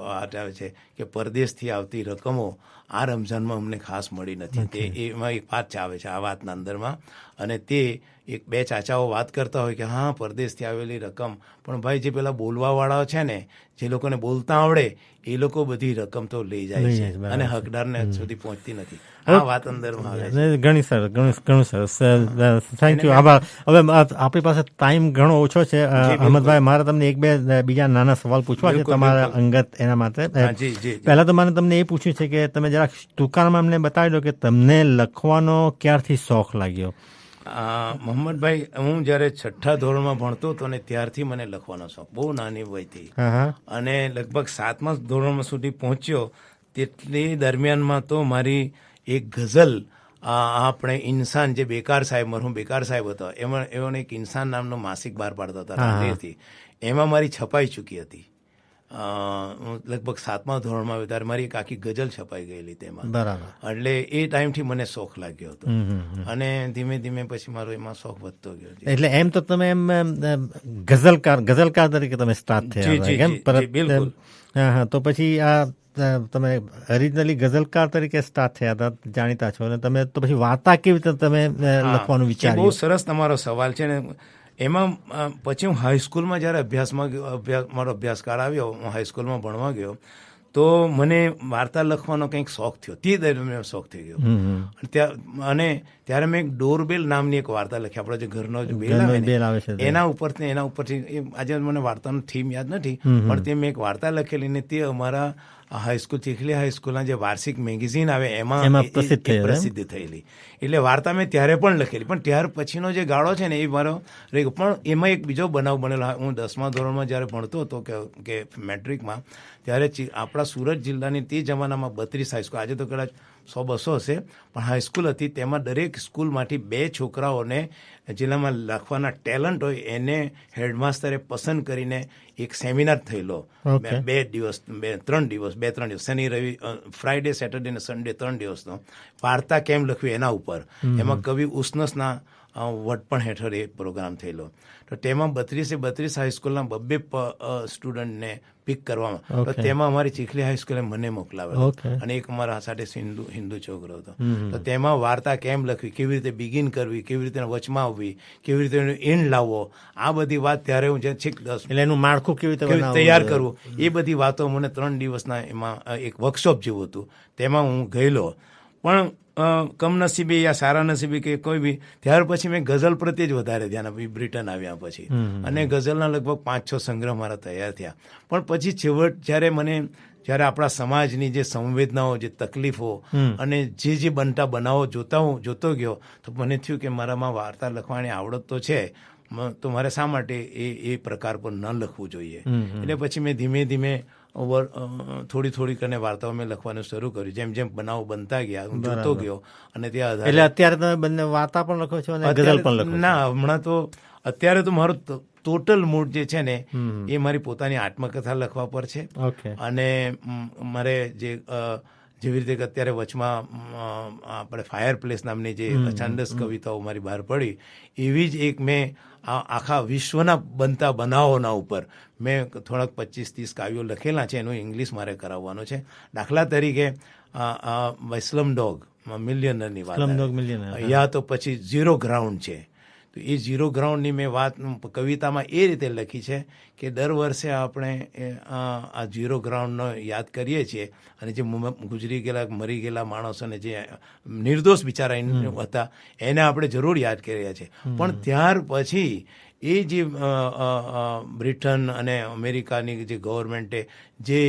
વાત આવે છે કે પરદેશથી આવતી રકમો આ રમઝાનમાં અમને ખાસ મળી નથી. તે એમાં એક વાત આવે છે આ વાતના અંદરમાં, અને તે એક બે ચાચાઓ વાત કરતા હોય કે હા પરદેશથી આવેલી રકમ, પણ ભાઈ જે પેલા બોલવાવાળાઓ છે ને, જે લોકોને બોલતા આવડે એ લોકો બધી રકમ તો લઈ જાય છે અને હકદારને સુધી પહોંચતી નથી. આ વાત અંદરમાં આવે છે. ઘણી સરસ, ઘણું સરસ, થેન્ક યુ, આભાર. હવે આપણી પાસે ટાઈમ ઘણો ઓછો છે અહમદભાઈ, મારે તમને એક બે બીજા નાના સવાલ પૂછવા છે તમારા અંગત એના માટે. પહેલા તો મને તમને એ પૂછ્યું છે કે તમે જરાક ટૂંકામાં અમને બતાવી દો કે તમને લખવાનો ક્યારથી શોખ લાગ્યો? મોહમ્મદભાઈ, હું જ્યારે 6ઠ્ઠા ધોરણમાં ભણતો હતો ને ત્યારથી મને લખવાનો શોખ, બહુ નાની વયથી, અને લગભગ 7મા ધોરણ સુધી પહોંચ્યો તેટલી દરમિયાનમાં તો મારી એક ગઝલ, આપણે ઇન્સાન, જે બેકાર સાહેબ, મરહુમ બેકાર સાહેબ હતો, એમાં એક ઇન્સાન નામનો માસિક બહાર પાડતા હતા રાંદેરથી, એમાં મારી છપાઈ ચૂકી હતી. લગભગ 7મા ધોરણમાં આવ્યો ત્યારે મારી એક આખી ગઝલ છપાઈ ગયેલી તેમાં. એટલે એ ટાઈમથી મને શોખ લાગ્યો હતો, અને ધીમે ધીમે પછી મારો એમાં શોખ વધતો ગયો. એટલે એમ તો તમે એમ ગઝલકાર તરીકે તમે સ્ટાર્ટ થયા? હા, તો પછી આ તમે ઓરિજિનલી ગઝલકાર તરીકે સ્ટાર્ટ થયા હતા, જાણીતા છો, અને તમે તો પછી વાર્તા કેવી રીતે તમે લખવાનું વિચાર્યું? બહુ સરસ તમારો સવાલ છે ને. એમાં પછી હું હાઈસ્કૂલમાં જ્યારે મારો અભ્યાસકાળ આવ્યો, હું હાઈસ્કૂલમાં ભણવા ગયો, તો મને વાર્તા લખવાનો કંઈક શોખ થયો, તે દરમિયાન શોખ થઈ ગયો. અને ત્યારે મેં એક ડોરબેલ નામની એક વાર્તા લખી, આપણો જે ઘરનો બેલ આવે છે એના ઉપરથી આજે મને વાર્તાનો થીમ યાદ નથી, પણ તે મેં એક વાર્તા લખેલી ને તે અમારા હાઈસ્કૂલ, ચીખલી હાઈસ્કૂલના જે વાર્ષિક મેગેઝિન આવે એમાં પ્રસિદ્ધ થયેલી. એટલે વાર્તા મેં ત્યારે પણ લખેલી, પણ ત્યાર પછીનો જે ગાળો છે ને એ મારો રહી ગયો. પણ એમાં એક બીજો બનાવ બનેલો. હું 10મા ધોરણમાં જ્યારે ભણતો હતો કે મેટ્રિકમાં, ત્યારે આપણા સુરત જિલ્લાની તે જમાનામાં 32 હાઈસ્કૂલ, આજે તો કદાચ 100-200 હશે, પણ હાઈસ્કૂલ હતી. તેમાં દરેક સ્કૂલમાંથી 2 છોકરાઓને જિલ્લામાં લખવાના ટેલેન્ટ હોય એને હેડમાસ્ટરે પસંદ કરીને એક સેમિનાર થયેલો. 2 દિવસ 3 દિવસ, શનિ રવિ, ફ્રાઈડે, સેટરડે ને સન્ડે 3 દિવસનો વાર્તા કેમ લખવી એના ઉપર. એમાં કવિ ઉસનસના વડપણ હેઠળ એ પ્રોગ્રામ થયેલો. તો તેમાં 32 હાઈસ્કૂલના 2 સ્ટુડન્ટને પિક કરવામાં, તો તેમાં અમારી ચીખલી હાઈસ્કૂલે મને મોકલાવેલો, અને એક અમારા સાથે હિન્દુ છોકરો હતો. તો તેમાં વાર્તા કેમ લખવી, કેવી રીતે બિગિન કરવી, કેવી રીતે વચમાં આવવી, કેવી રીતે એન્ડ લાવવો, આ બધી વાત ત્યારે હું છેક 10, એટલે એનું માળખું કેવી રીતે તૈયાર કરવું, એ બધી વાતો મને 3 દિવસના એમાં એક વર્કશોપ જેવું હતું, તેમાં હું ગયેલો. પણ કમનસીબે યા સારા નસીબે કે કોઈ બી, ત્યાર પછી મેં ગઝલ પ્રત્યે જ વધારે ધ્યાન આપ્યું બ્રિટન આવ્યા પછી, અને ગઝલના લગભગ 5-6 સંગ્રહ મારા તૈયાર થયા. પણ પછી છેવટ જ્યારે આપણા સમાજની જે સંવેદનાઓ, જે તકલીફો અને જે બનતા બનાવો જોતો ગયો, તો મને થયું કે મારામાં વાર્તા લખવાની આવડત તો છે, તો મારે શા માટે એ પ્રકાર પર ન લખવું જોઈએ. એટલે પછી મેં ધીમે ધીમે થોડી કરીને વાર્તાઓ મેં લખવાનું શરૂ કર્યું. જેમ જેમ બનાવો બનતા ગયા હું જોતો ગયો, અને ત્યાં એટલે અત્યારે તમે બંને વાર્તા પણ લખો છો અને ગઝલ પણ લખો? ના, હમણાં તો અત્યારે તો મારો ટોટલ મૂડ જે છે ને એ મારી પોતાની આત્મકથા લખવા પર છે. અને મારે જેવી રીતે અત્યારે વચમાં આપણે ફાયર પ્લેસ નામની જે છાંદસ કવિતાઓ મારી બહાર પડી, એવી જ એક મેં આખા વિશ્વના બનતા બનાવોના ઉપર મેં થોડાક 25-30 કાવ્યો લખેલા છે. એનું ઇંગ્લિશ મારે કરાવવાનું છે. દાખલા તરીકે સ્લમ ડોગ મિલિયનરની વાત, યા તો પછી 0 ગ્રાઉન્ડ છે. તો તો એ ઝીરો ગ્રાઉન્ડની મેં વાત કવિતામાં એ રીતે લખી છે કે દર વર્ષે આપણે આ ઝીરો ગ્રાઉન્ડનો યાદ કરીએ છીએ અને જે ગુજરી ગયેલા મરી ગયેલા માણસોને જે નિર્દોષ બિચારા હતા એને આપણે જરૂર યાદ કરી રહ્યા છીએ. પણ ત્યાર પછી એ જે બ્રિટન અને અમેરિકાની જે ગવર્મેન્ટે જે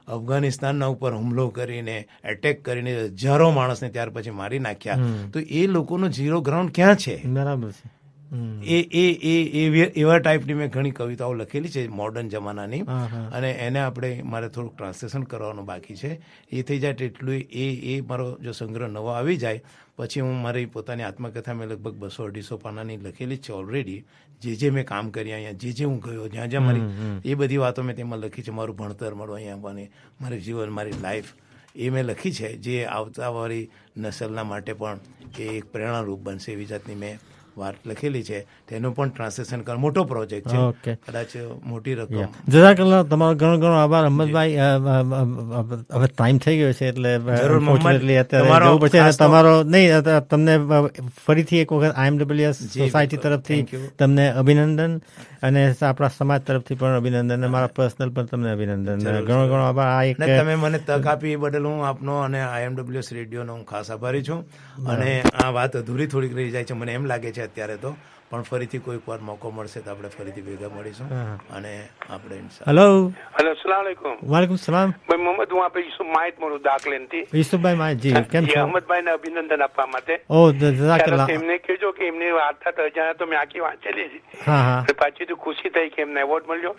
અફઘાનિસ્તાનના ઉપર હુમલો કરીને એટેક કરીને હજારો માણસને ત્યાર પછી મારી નાખ્યા, તો એ લોકોનો ઝીરો ગ્રાઉન્ડ ક્યાં છે? બરાબર છે. એવા ટાઈપની મેં ઘણી કવિતાઓ લખેલી છે મોડર્ન જમાનાની, અને એને આપણે મારે થોડુંક ટ્રાન્સલેશન કરવાનું બાકી છે. એ થઈ જાય તેટલું એ મારો જો સંગ્રહ નવો આવી જાય પછી હું મારી પોતાની આત્મકથા મેં લગભગ 200-250 પાનાની લખેલી જ છે ઓલરેડી. જે મેં કામ કર્યા અહીંયા, જે હું ગયો, જ્યાં જ્યાં મારી એ બધી વાતો મેં તેમાં લખી છે. મારું ભણતર, મારું અહીંયા આવવાની, મારું જીવન, મારી લાઈફ એ મેં લખી છે, જે આવતાવાળી નસલના માટે પણ એ એક પ્રેરણારૂપ બનશે એવી જાતની મેં વાત લખેલી છે. તેનું પણ ટ્રાન્સલેશન કર મોટો પ્રોજેક્ટ છે, કદાચ મોટી રકમ. જઝાકલ્લાહ, તમારો ઘણો ઘણો આભાર અહમદભાઈ. હવે ટાઈમ થઈ ગયો છે એટલે અત્યારે જવું પડશે. તમારો નહીં, તમને ફરીથી એક વખત IMWS સોસાયટી તરફથી તમને અભિનંદન અને આપણા સમાજ તરફથી પણ અભિનંદન અને મારા પર્સનલ પણ તમને અભિનંદન. ઘણો ઘણો આભાર. આ એક તમે મને તક આપી એ બદલ હું આપનો અને IMWS રેડિયોનો હું ખાસ આભારી છું. અને આ વાત અધૂરી થોડીક રહી જાય છે મને એમ લાગે છે અત્યારે તો, પણ ફરીથી કોઈક વાર મોકો મળશે તો આપણે ફરીથી ભેગા મળીશું. અને આપણે હેલો સલામ આલેકુમ. વાલેકુમ સલામ. ભાઈ મોહમ્મદ, હું આપણે યુસુફ માહિત મારું દાખલેનથી. યુસુફભાઈ માહિત જી, કેમ છો? અહમદભાઈને અભિનંદન આપવા માટે. ઓ જઝાકલ્લાહ. એમને કહેજો કે એમની વાર્તા તો અજાણ્યા તો મેં આખી વાંચેલી છે. પાછી તો ખુશી થઈ કે એમને એવોર્ડ મળ્યો,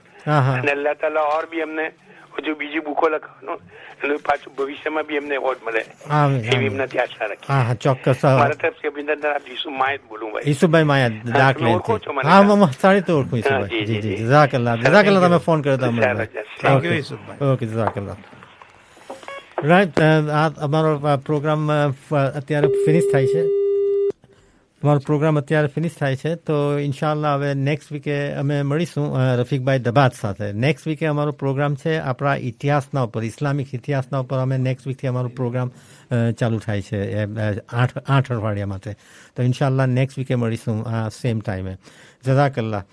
અને અલ્લાહ તાલા ઓર બી એમને હજુ બીજી બુકો લખવાનું અને પાછું ભવિષ્યમાં બી એમને એવોર્ડ મળે એવી એમનાથી આશા રાખી. હા ચોક્કસ. મારા તરફથી અભિનંદન. યુસુફ માહિત બોલું ભાઈ. યુસુફભાઈ માહિત દાખલેનથી. હા સારી તો ઓળખું યુસુફભાઈ. જી જી, જઝાકલ્લાહ. જઝાકલ્લાહ, તમે ફોન કર્યો તો અમને. થેન્ક યુ યુસુફભાઈ. ઓકે, જઝાકલ્લાહ. રાઈટ, આ અમારો પ્રોગ્રામ અત્યારે ફિનિશ થાય છે. અમારો પ્રોગ્રામ અત્યારે ફિનિશ થાય છે, તો ઇન્શાલ્લાહ હવે નેક્સ્ટ વીકે અમે મળીશું રફીકભાઈ દબાત સાથે. નેક્સ્ટ વીકે અમારો પ્રોગ્રામ છે આપણા ઇતિહાસના ઉપર, ઇસ્લામિક ઇતિહાસના ઉપર. અમે નેક્સ્ટ વીકથી અમારો પ્રોગ્રામ ચાલુ થાય છે 8 અઠવાડિયા માટે. તો ઇન્શાલ્લાહ નેક્સ્ટ વીકે મળીશું આ સેમ ટાઈમે. જઝાકલ્લાહ.